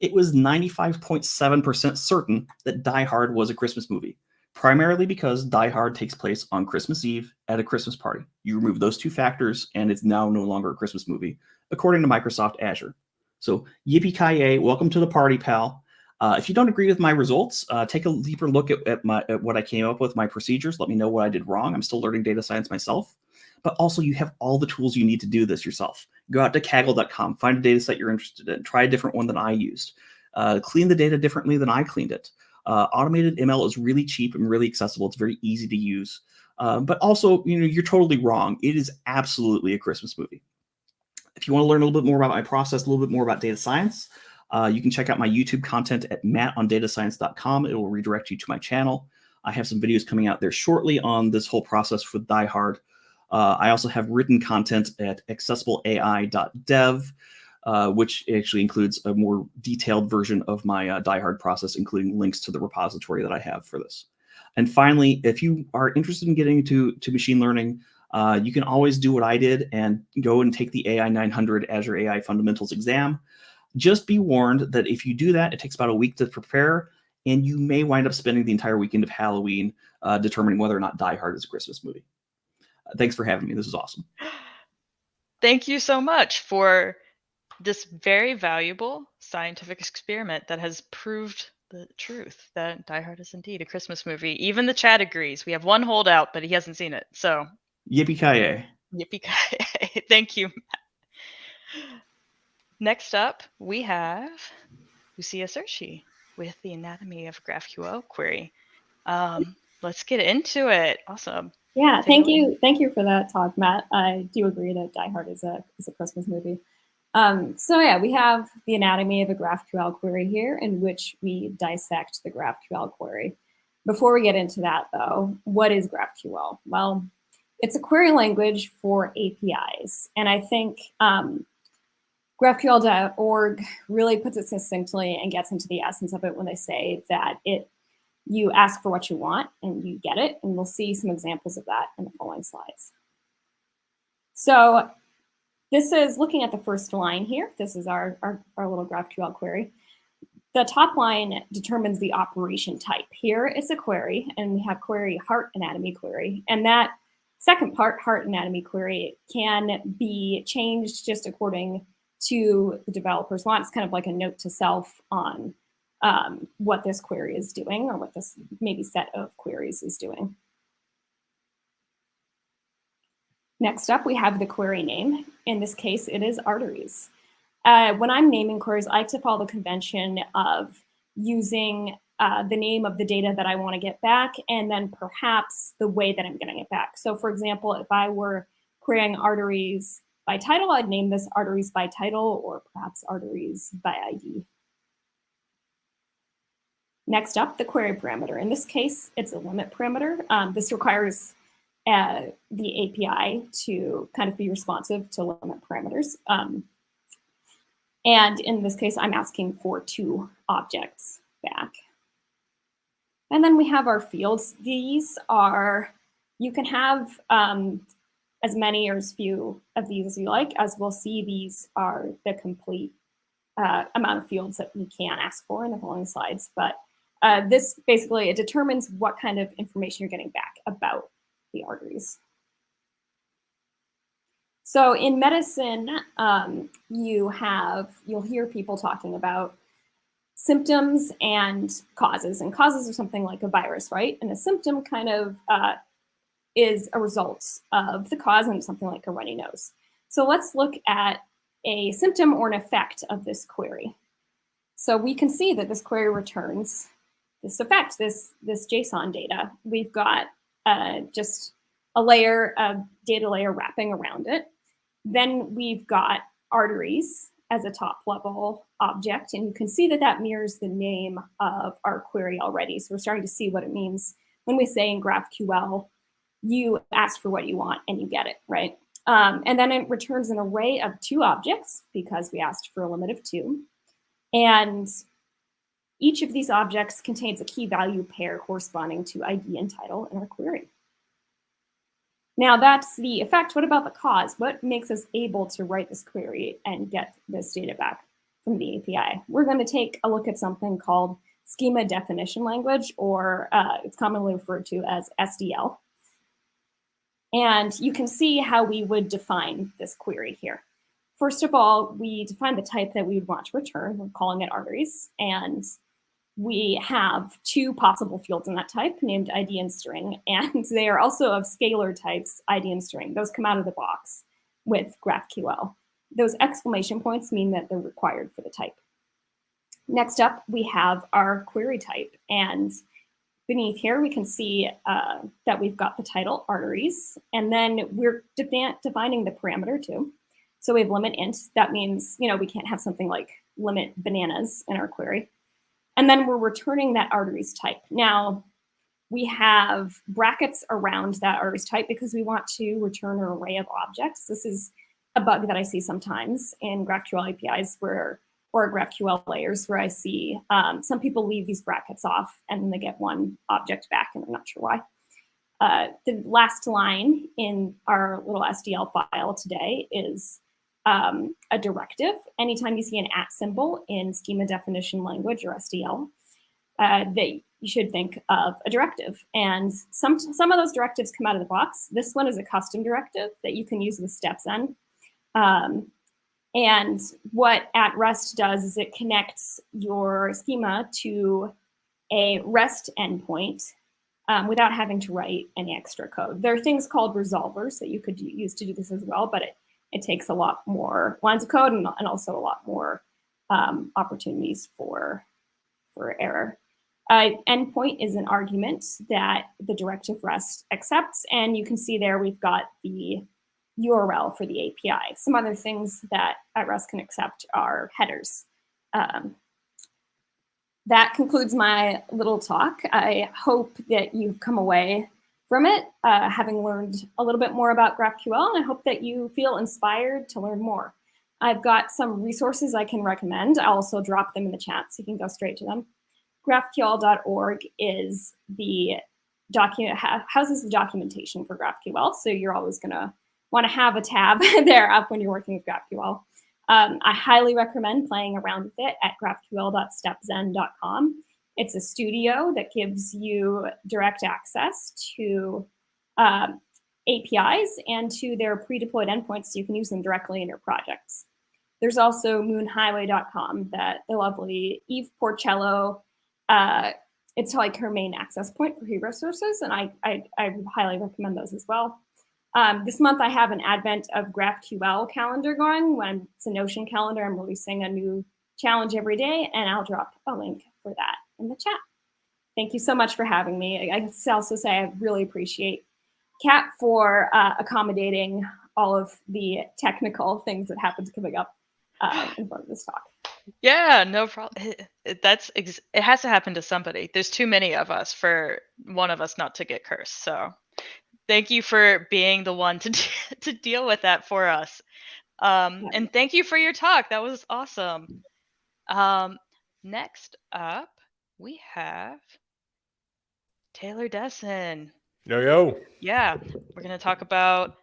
It was 95.7% certain that Die Hard was a Christmas movie, primarily because Die Hard takes place on Christmas Eve at a Christmas party. You remove those 2 factors, and it's now no longer a Christmas movie, according to Microsoft Azure. So yippee-ki-yay, welcome to the party, pal. If you don't agree with my results, take a deeper look at what I came up with, my procedures. Let me know what I did wrong. I'm still learning data science myself. But also, you have all the tools you need to do this yourself. Go out to Kaggle.com, find a data set you're interested in, try a different one than I used, clean the data differently than I cleaned it. Automated ML is really cheap and really accessible. It's very easy to use. But also, you're totally wrong. It is absolutely a Christmas movie. If you want to learn a little bit more about my process, a little bit more about data science, you can check out my YouTube content at mattondatascience.com. It will redirect you to my channel. I have some videos coming out there shortly on this whole process for Die Hard. I also have written content at accessibleai.dev, which actually includes a more detailed version of my Die Hard process, including links to the repository that I have for this. And finally, if you are interested in getting into machine learning, you can always do what I did and go and take the AI 900 Azure AI Fundamentals exam. Just be warned that if you do that, it takes about a week to prepare, and you may wind up spending the entire weekend of Halloween determining whether or not Die Hard is a Christmas movie. Thanks for having me. This is awesome.
Thank you so much for this very valuable scientific experiment that has proved the truth that Die Hard is indeed a Christmas movie. Even the chat agrees. We have one holdout, but he hasn't seen it. So
yippee-ki-yay.
Yippee-ki-yay. Thank you, Matt. Next up, we have Lucia Searchy with the Anatomy of a GraphQL Query. Let's get into it. Awesome.
Yeah, thank you for that talk, Matt. I do agree that Die Hard is a Christmas movie. So yeah, we have the anatomy of a GraphQL query here, in which we dissect the GraphQL query. Before we get into that, though, what is GraphQL? Well, it's a query language for APIs, and I think GraphQL.org really puts it succinctly and gets into the essence of it when they say that you ask for what you want and you get it, and we'll see some examples of that in the following slides. So this is looking at the first line here. This is our little GraphQL query. The top line determines the operation type. Here it's a query, and we have query heart anatomy query. And that second part, heart anatomy query, can be changed just according to the developer's want. It's kind of like a note to self on what this query is doing, or what this maybe set of queries is doing. Next up, we have the query name. In this case, it is arteries. When I'm naming queries, I like to follow the convention of using the name of the data that I want to get back, and then perhaps the way that I'm getting it back. So for example, if I were querying arteries by title, I'd name this arteries by title, or perhaps arteries by ID. Next up, the query parameter. In this case, it's a limit parameter. This requires the API to kind of be responsive to limit parameters. And in this case, I'm asking for 2 objects back. And then we have our fields. These are, you can have as many or as few of these as you like. As we'll see, these are the complete amount of fields that we can ask for in the following slides. But this basically, it determines what kind of information you're getting back about the arteries. So in medicine, you'll hear people talking about symptoms and causes. And causes are something like a virus, right? And a symptom kind of is a result of the cause, and something like a runny nose. So let's look at a symptom or an effect of this query. So we can see that this query returns this effect, this JSON data. We've got just a layer, a data layer wrapping around it. Then we've got arteries as a top level object, and you can see that that mirrors the name of our query already. So we're starting to see what it means when we say in GraphQL, you ask for what you want and you get it, right? And then it returns an array of 2 objects because we asked for a limit of 2. And each of these objects contains a key value pair corresponding to ID and title in our query. Now that's the effect. What about the cause? What makes us able to write this query and get this data back from the API? We're going to take a look at something called schema definition language, or it's commonly referred to as SDL. And you can see how we would define this query here. First of all, we define the type that we would want to return. We're calling it arteries. And we have 2 possible fields in that type named ID and string. And they are also of scalar types, ID and string. Those come out of the box with GraphQL. Those exclamation points mean that they're required for the type. Next up, we have our query type. And beneath here, we can see that we've got the title, arteries, and then we're defining the parameter too. So we have limit int. That means, we can't have something like limit bananas in our query. And then we're returning that arteries type. Now, we have brackets around that arteries type because we want to return an array of objects. This is a bug that I see sometimes in GraphQL APIs or GraphQL layers where I see some people leave these brackets off and then they get 1 object back and I'm not sure why. The last line in our little SDL file today is a directive. Anytime you see an @ symbol in schema definition language or SDL, that you should think of a directive. And some of those directives come out of the box. This one is a custom directive that you can use with steps in. And what @REST does is it connects your schema to a REST endpoint without having to write any extra code. There are things called resolvers that you could use to do this as well, but it takes a lot more lines of code and also a lot more opportunities for error. Endpoint is an argument that the directive REST accepts, and you can see there we've got the URL for the API. Some other things that @REST can accept are headers. That concludes my little talk. I hope that you've come away from it having learned a little bit more about GraphQL, and I hope that you feel inspired to learn more. I've got some resources I can recommend. I'll also drop them in the chat so you can go straight to them. GraphQL.org is houses the documentation for GraphQL, so you're always going to want to have a tab there up when you're working with GraphQL. I highly recommend playing around with it at graphql.stepzen.com. It's a studio that gives you direct access to APIs and to their pre-deployed endpoints so you can use them directly in your projects. There's also moonhighway.com that the lovely Eve Porcello, it's like her main access point for hero sources, and I highly recommend those as well. This month I have an Advent of GraphQL calendar going. When it's a Notion calendar, I'm releasing a new challenge every day, and I'll drop a link for that in the chat. Thank you so much for having me. I also say I really appreciate Kat for accommodating all of the technical things that happened coming up in front of this talk.
Yeah, no problem. It has to happen to somebody. There's too many of us for one of us not to get cursed. So Thank you for being the one to deal with that for us. And thank you for your talk. That was awesome. Next up, we have Taylor Desson.
Yo.
Yeah, we're going to talk about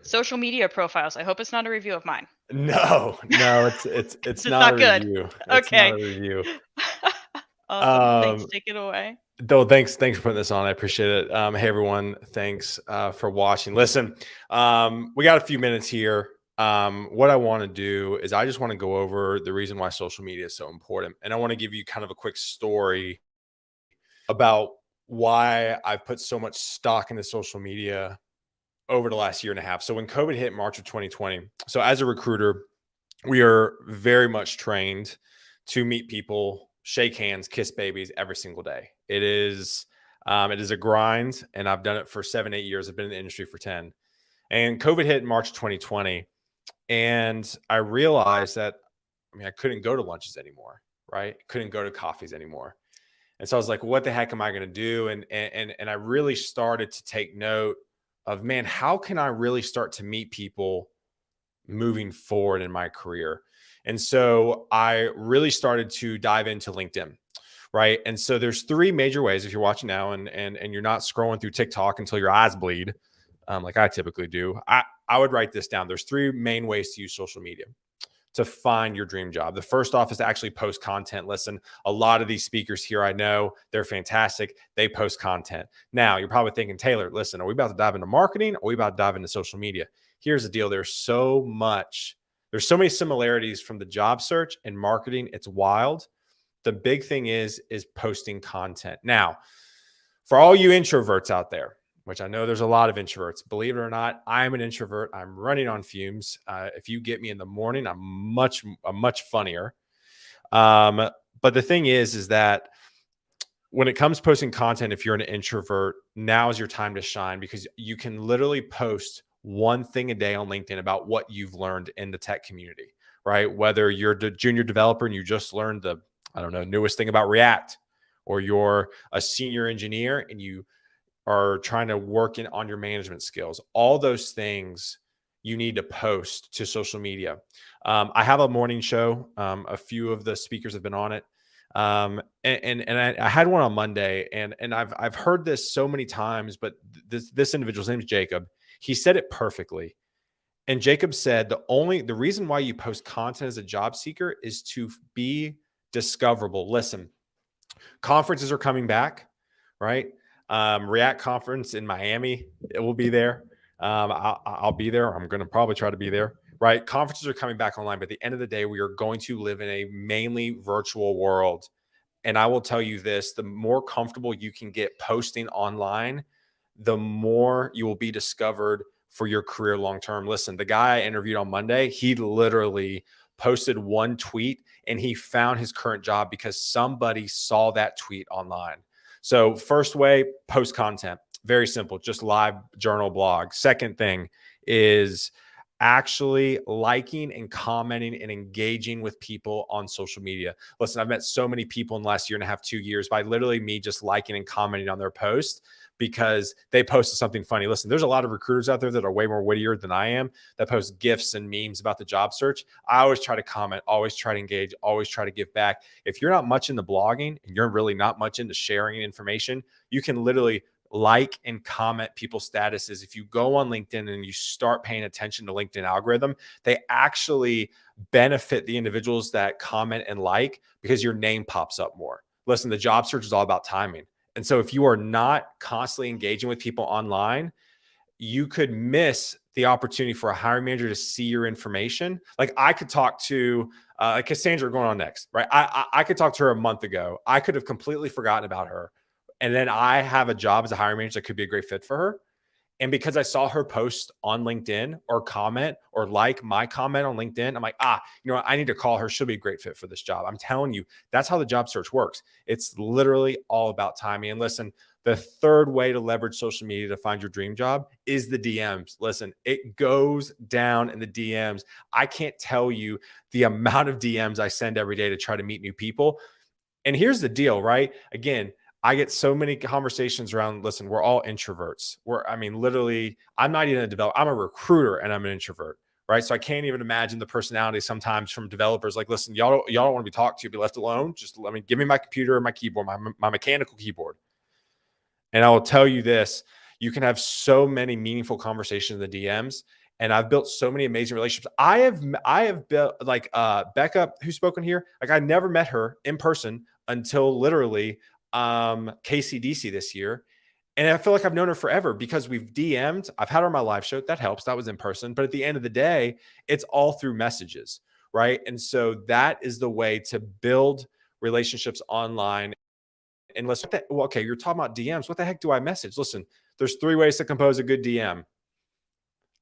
social media profiles. I hope it's not a review of mine.
No, it's
It's
not a
not good.
review. It's
Okay.
not a review.
Awesome. Thanks. Take it away.
Though, thanks for putting this on. I appreciate it. Hey everyone, thanks for watching. Listen, we got a few minutes here. What I want to do is I just want to go over the reason why social media is so important, and I want to give you kind of a quick story about why I've put so much stock into social media over the last year and a half. So when COVID hit March of 2020, so as a recruiter, we are very much trained to meet people, shake hands, kiss babies every single day. It is a grind, and I've done it for 7-8 years. I've been in the industry for 10. And COVID hit in March 2020, and I realized that I couldn't go to lunches anymore, right? Couldn't go to coffees anymore. And so I was like, what the heck am I going to do? And I really started to take note of, man, how can I really start to meet people moving forward in my career? And so I really started to dive into LinkedIn, right? And so there's 3 major ways, if you're watching now and you're not scrolling through TikTok until your eyes bleed, like I typically do, I would write this down. There's 3 main ways to use social media to find your dream job. The first off is to actually post content. Listen, a lot of these speakers here, I know they're fantastic. They post content. Now you're probably thinking, Taylor, listen, are we about to dive into marketing? Or are we about to dive into social media? Here's the deal. There's so many similarities from the job search and marketing. It's wild. The big thing is posting content. Now, for all you introverts out there, which I know there's a lot of introverts, believe it or not, I'm an introvert. I'm running on fumes. If you get me in the morning, I'm much funnier. But the thing is that when it comes to posting content, if you're an introvert, now is your time to shine, because you can literally post one thing a day on LinkedIn about what you've learned in the tech community, right? Whether you're the junior developer and you just learned the, newest thing about React, or you're a senior engineer and you are trying to work on your management skills, all those things you need to post to social media. I have a morning show. A few of the speakers have been on it. And I had one on Monday, and I've heard this so many times, but this individual's name is Jacob. He said it perfectly. And Jacob said, the reason why you post content as a job seeker is to be discoverable. Listen, conferences are coming back, right? React conference in Miami, it will be there. I'll be there. I'm going to probably try to be there, right? Conferences are coming back online, but at the end of the day, we are going to live in a mainly virtual world. And I will tell you this, the more comfortable you can get posting online, the more you will be discovered for your career long-term. Listen, the guy I interviewed on Monday, he literally posted one tweet and he found his current job because somebody saw that tweet online. So first way, post content. Very simple, just live journal blog. Second thing is actually liking and commenting and engaging with people on social media. Listen, I've met so many people in the last 1.5 years, 2 years by literally me just liking and commenting on their posts because they posted something funny. Listen, there's a lot of recruiters out there that are way more wittier than I am that post GIFs and memes about the job search. I always try to comment, always try to engage, always try to give back. If you're not much into blogging and you're really not much into sharing information, you can literally like and comment people's statuses. If you go on LinkedIn and you start paying attention to LinkedIn algorithm, they actually benefit the individuals that comment and like because your name pops up more. Listen, the job search is all about timing. And so if you are not constantly engaging with people online, you could miss the opportunity for a hiring manager to see your information. Like I could talk to Cassandra going on next, right? I could talk to her a month ago. I could have completely forgotten about her. And then I have a job as a hiring manager that could be a great fit for her. And because I saw her post on LinkedIn or comment or like my comment on LinkedIn, I'm like, I need to call her. She'll be a great fit for this job. I'm telling you, that's how the job search works. It's literally all about timing. And listen, the third way to leverage social media to find your dream job is the DMs. Listen, it goes down in the DMs. I can't tell you the amount of DMs I send every day to try to meet new people. And here's the deal, right? Again, I get so many conversations around, listen, we're all introverts. Literally, I'm not even a developer. I'm a recruiter and I'm an introvert, right? So I can't even imagine the personality sometimes from developers. Like, listen, y'all don't want to be talked to, be left alone. Just give me my computer and my keyboard, my mechanical keyboard. And I will tell you this, you can have so many meaningful conversations in the DMs. And I've built so many amazing relationships. I have built, like Bekah, who's spoken here. Like, I never met her in person until literally KCDC this year. And I feel like I've known her forever because we've DM'd. I've had her on my live show. That helps. That was in person. But at the end of the day, it's all through messages, right? And so that is the way to build relationships online. And listen, okay, you're talking about DMs. What the heck do I message? Listen, there's 3 ways to compose a good DM.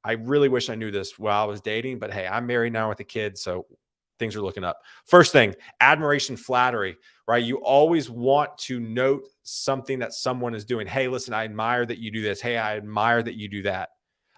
I really wish I knew this while I was dating, but hey, I'm married now with a kid, so things are looking up. First thing, admiration, flattery, right? You always want to note something that someone is doing. Hey, listen, I admire that you do this. Hey, I admire that you do that.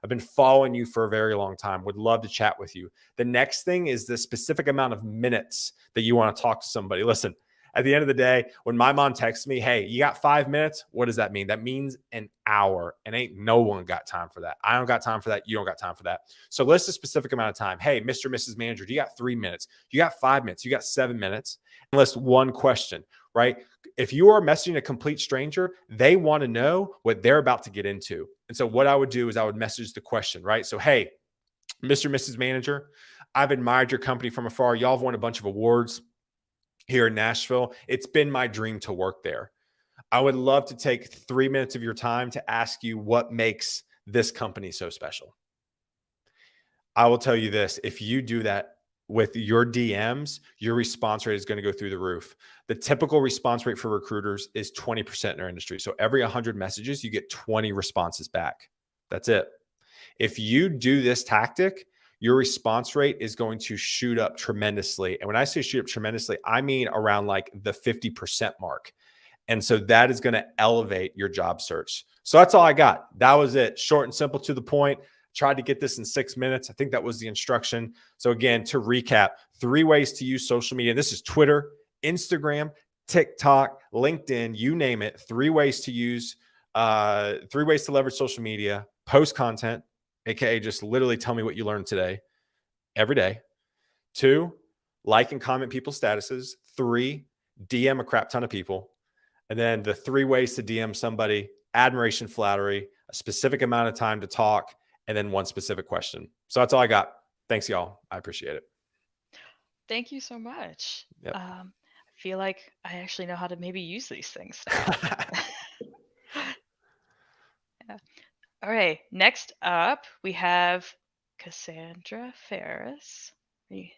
I've been following you for a very long time. Would love to chat with you. The next thing is the specific amount of minutes that you want to talk to somebody. Listen, at the end of the day, when my mom texts me, hey, you got 5 minutes? What does that mean? That means an hour, and ain't no one got time for that. I don't got time for that. You don't got time for that. So list a specific amount of time. Hey, Mr. and Mrs. Manager, do you got 3 minutes? You got 5 minutes? You got 7 minutes? And list one question, right? If you are messaging a complete stranger, they want to know what they're about to get into. And so what I would do is I would message the question, right? So, hey, Mr. and Mrs. Manager, I've admired your company from afar. Y'all have won a bunch of awards here in Nashville. It's been my dream to work there. I would love to take 3 minutes of your time to ask you what makes this company so special. I will tell you this, if you do that with your DMs, your response rate is going to go through the roof. The typical response rate for recruiters is 20% in our industry. So every 100 messages, you get 20 responses back. That's it. If you do this tactic, your response rate is going to shoot up tremendously. And when I say shoot up tremendously, I mean around like the 50% mark. And so that is going to elevate your job search. So that's all I got. That was it. Short and simple, to the point. Tried to get this in 6 minutes. I think that was the instruction. So again, to recap, 3 ways to use social media. This is Twitter, Instagram, TikTok, LinkedIn, you name it. 3 ways to use, 3 ways to leverage social media, post content, AKA just literally tell me what you learned today, every day. 2, like and comment people's statuses. 3, DM a crap ton of people. And then the 3 ways to DM somebody: admiration, flattery, a specific amount of time to talk, and then 1 specific question. So that's all I got. Thanks, y'all. I appreciate it.
Thank you so much.
Yep.
I feel like I actually know how to maybe use these things now. Yeah. All right. Next up, we have Cassandra Ferris. You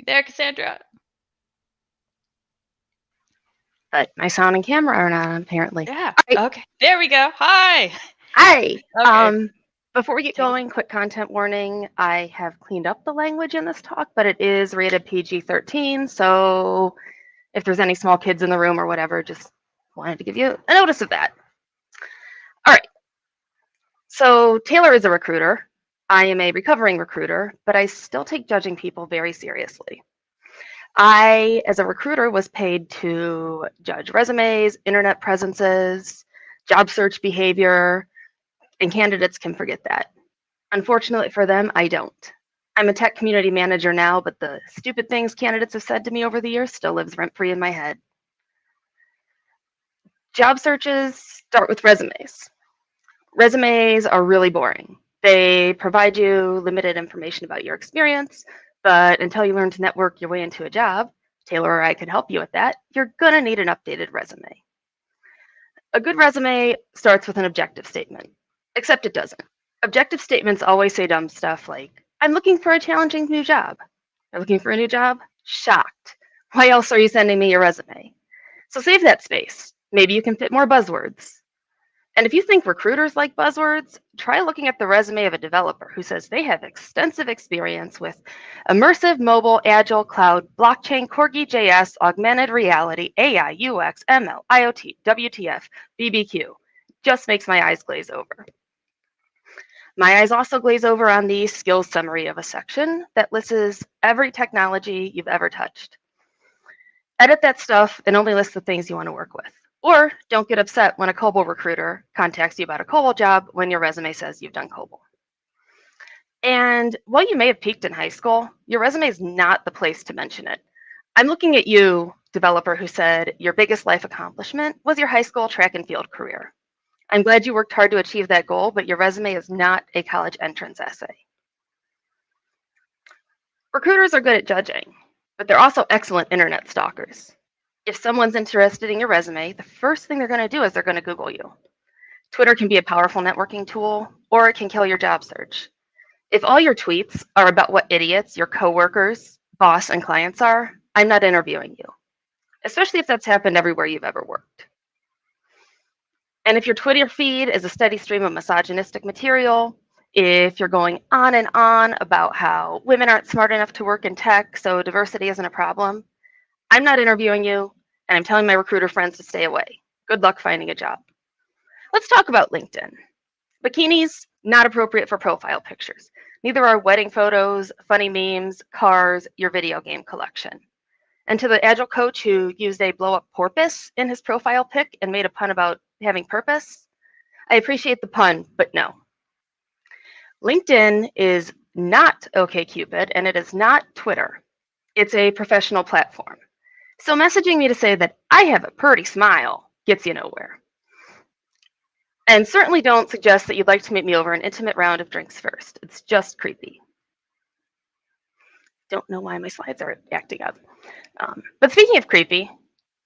there, Cassandra?
But my sound and camera are not on, apparently.
Yeah.
Right.
Okay. There we go. Hi.
Hi.
Okay.
Before we get going, quick content warning. I have cleaned up the language in this talk, but it is rated PG-13. So if there's any small kids in the room or whatever, just wanted to give you a notice of that. All right. So Taylor is a recruiter. I am a recovering recruiter, but I still take judging people very seriously. I, as a recruiter, was paid to judge resumes, internet presences, job search behavior, and candidates can forget that. Unfortunately for them, I don't. I'm a tech community manager now, but the stupid things candidates have said to me over the years still lives rent-free in my head. Job searches start with resumes. Resumes are really boring. They provide you limited information about your experience, but until you learn to network your way into a job, Taylor or I could help you with that, you're gonna need an updated resume. A good resume starts with an objective statement, except it doesn't. Objective statements always say dumb stuff like, I'm looking for a challenging new job. You're looking for a new job? Shocked. Why else are you sending me your resume? So save that space. Maybe you can fit more buzzwords. And if you think recruiters like buzzwords, try looking at the resume of a developer who says they have extensive experience with immersive, mobile, agile, cloud, blockchain, Corgi.js, augmented reality, AI, UX, ML, IoT, WTF, BBQ. Just makes my eyes glaze over. My eyes also glaze over on the skills summary of a section that lists every technology you've ever touched. Edit that stuff and only list the things you want to work with. Or don't get upset when a COBOL recruiter contacts you about a COBOL job when your resume says you've done COBOL. And while you may have peaked in high school, your resume is not the place to mention it. I'm looking at you, developer, who said your biggest life accomplishment was your high school track and field career. I'm glad you worked hard to achieve that goal, but your resume is not a college entrance essay. Recruiters are good at judging, but they're also excellent internet stalkers. If someone's interested in your resume, the first thing they're going to do is they're going to Google you. Twitter can be a powerful networking tool, or it can kill your job search. If all your tweets are about what idiots your coworkers, boss, and clients are, I'm not interviewing you, especially if that's happened everywhere you've ever worked. And if your Twitter feed is a steady stream of misogynistic material, if you're going on and on about how women aren't smart enough to work in tech, so diversity isn't a problem, I'm not interviewing you, and I'm telling my recruiter friends to stay away. Good luck finding a job. Let's talk about LinkedIn. Bikinis, not appropriate for profile pictures. Neither are wedding photos, funny memes, cars, your video game collection. And to the Agile coach who used a blow-up porpoise in his profile pic and made a pun about having purpose, I appreciate the pun, but no. LinkedIn is not OkCupid, and it is not Twitter. It's a professional platform. So messaging me to say that I have a pretty smile gets you nowhere. And certainly don't suggest that you'd like to meet me over an intimate round of drinks first. It's just creepy. Don't know why my slides are acting up. But speaking of creepy,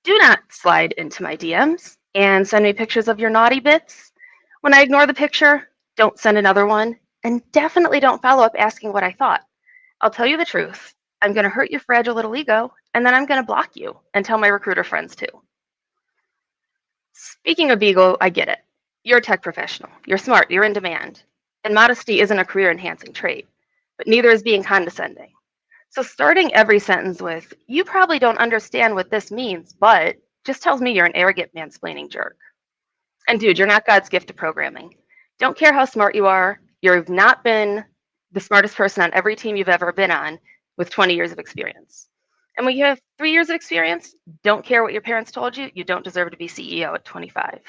do not slide into my DMs and send me pictures of your naughty bits. When I ignore the picture, don't send another one. And definitely don't follow up asking what I thought. I'll tell you the truth. I'm going to hurt your fragile little ego, and then I'm going to block you and tell my recruiter friends too. Speaking of ego, I get it. You're a tech professional. You're smart. You're in demand. And modesty isn't a career-enhancing trait, but neither is being condescending. So starting every sentence with, you probably don't understand what this means, but just tells me you're an arrogant mansplaining jerk. And dude, you're not God's gift to programming. Don't care how smart you are. You've not been the smartest person on every team you've ever been on with 20 years of experience. And when you have 3 years of experience, don't care what your parents told you, you don't deserve to be CEO at 25.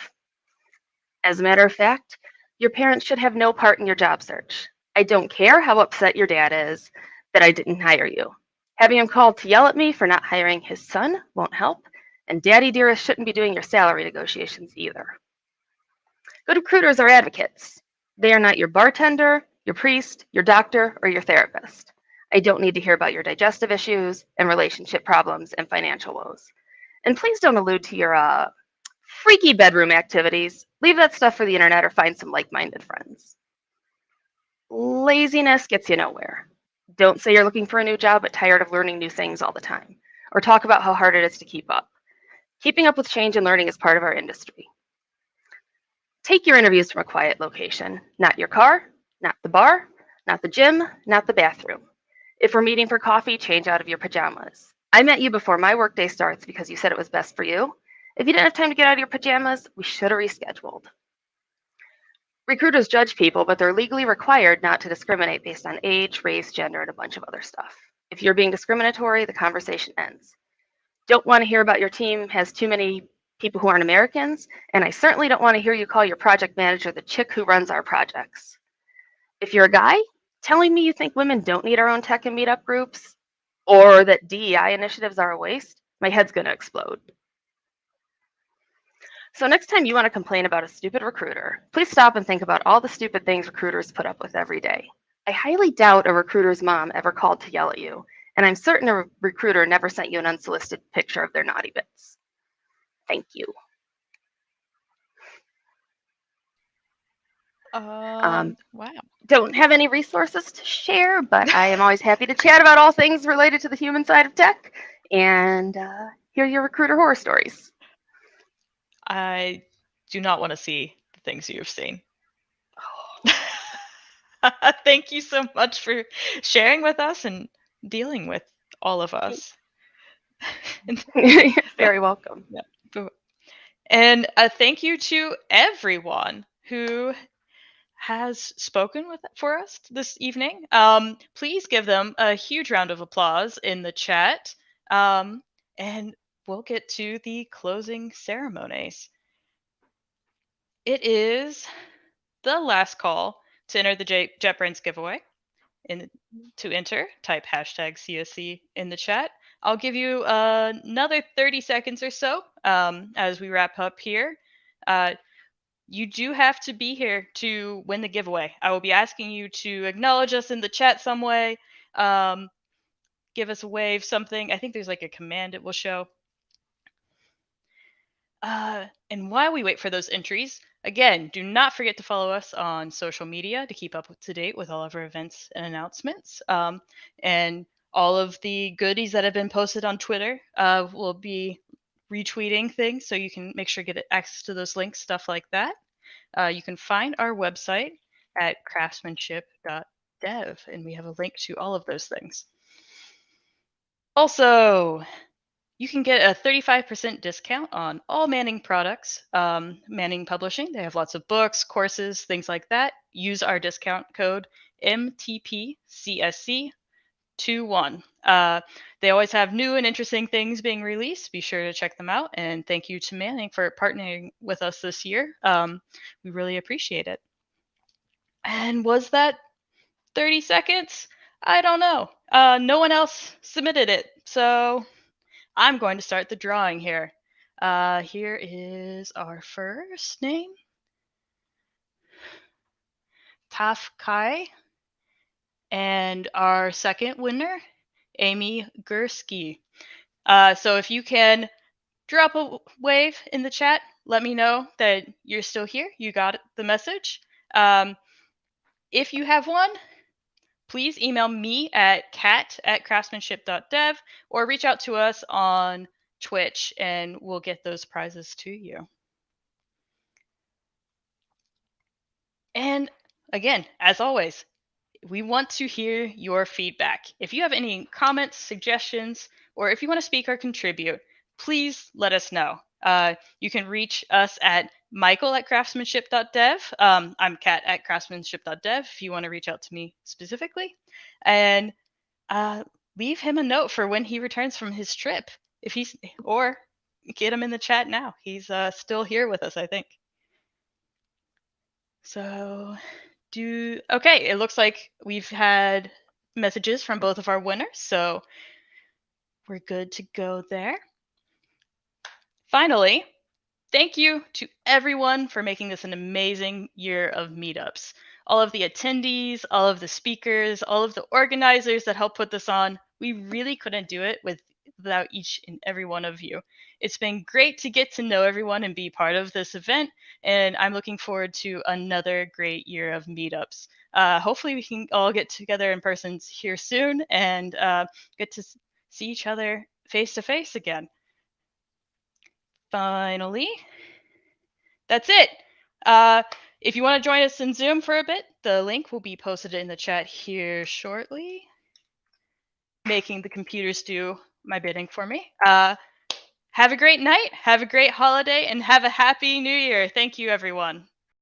As a matter of fact, your parents should have no part in your job search. I don't care how upset your dad is that I didn't hire you. Having him called to yell at me for not hiring his son won't help, and Daddy Dearest shouldn't be doing your salary negotiations either. Good recruiters are advocates. They are not your bartender, your priest, your doctor, or your therapist. I don't need to hear about your digestive issues and relationship problems and financial woes. And please don't allude to your freaky bedroom activities. Leave that stuff for the internet or find some like-minded friends. Laziness gets you nowhere. Don't say you're looking for a new job but tired of learning new things all the time, or talk about how hard it is to keep up. Keeping up with change and learning is part of our industry. Take your interviews from a quiet location, not your car, not the bar, not the gym, not the bathroom. If we're meeting for coffee, change out of your pajamas. I met you before my workday starts because you said it was best for you. If you didn't have time to get out of your pajamas, we should have rescheduled. Recruiters judge people, but they're legally required not to discriminate based on age, race, gender, and a bunch of other stuff. If you're being discriminatory, the conversation ends. Don't want to hear about your team has too many people who aren't Americans, and I certainly don't want to hear you call your project manager the chick who runs our projects. If you're a guy, telling me you think women don't need our own tech and meetup groups, or that DEI initiatives are a waste, my head's going to explode. So next time you want to complain about a stupid recruiter, please stop and think about all the stupid things recruiters put up with every day. I highly doubt a recruiter's mom ever called to yell at you, and I'm certain a recruiter never sent you an unsolicited picture of their naughty bits. Thank you.
Wow.
Don't have any resources to share, but I am always happy to chat about all things related to the human side of tech and hear your recruiter horror stories.
I do not want to see the things you've seen. Thank you so much for sharing with us and dealing with all of us.
Very welcome.
Yeah. And thank you to everyone who has spoken for us this evening. Please give them a huge round of applause in the chat. And we'll get to the closing ceremonies. It is the last call to enter the JetBrains giveaway. To enter, type hashtag CSC in the chat. I'll give you another 30 seconds or so as we wrap up here. You do have to be here to win the giveaway. I will be asking you to acknowledge us in the chat some way. Give us a wave, something. I think there's like a command it will show. And while we wait for those entries, again, do not forget to follow us on social media to keep up to date with all of our events and announcements. And all of the goodies that have been posted on Twitter will be retweeting things, so you can make sure to get access to those links, stuff like that. You can find our website at craftsmanship.dev, and we have a link to all of those things. Also, you can get a 35% discount on all Manning products. Manning Publishing, they have lots of books, courses, things like that. Use our discount code MTPCSC21. They always have new and interesting things being released. Be sure to check them out. And thank you to Manning for partnering with us this year. We really appreciate it. And was that 30 seconds? I don't know. No one else submitted it. So I'm going to start the drawing here. Here is our first name, Taf Kai, and our second winner, Amy Gursky. So if you can drop a wave in the chat, let me know that you're still here. You got the message. If you have one, please email me at cat@craftsmanship.dev or reach out to us on Twitch and we'll get those prizes to you. And again, as always, we want to hear your feedback. If you have any comments, suggestions, or if you want to speak or contribute, please let us know. You can reach us at michael@craftsmanship.dev. I'm cat@craftsmanship.dev if you want to reach out to me specifically. And leave him a note for when he returns from his trip. Or get him in the chat now. He's still here with us, I think. So okay, it looks like we've had messages from both of our winners, so we're good to go there. Finally, thank you to everyone for making this an amazing year of meetups. All of the attendees, all of the speakers, all of the organizers that helped put this on. We really couldn't do it without each and every one of you. It's been great to get to know everyone and be part of this event, and I'm looking forward to another great year of meetups. Hopefully we can all get together in person here soon and get to see each other face to face again. Finally, that's it. If you want to join us in Zoom for a bit, the link will be posted in the chat here shortly. Making the computers do my bidding for me. Have a great night, have a great holiday, and have a happy new year. Thank you, everyone.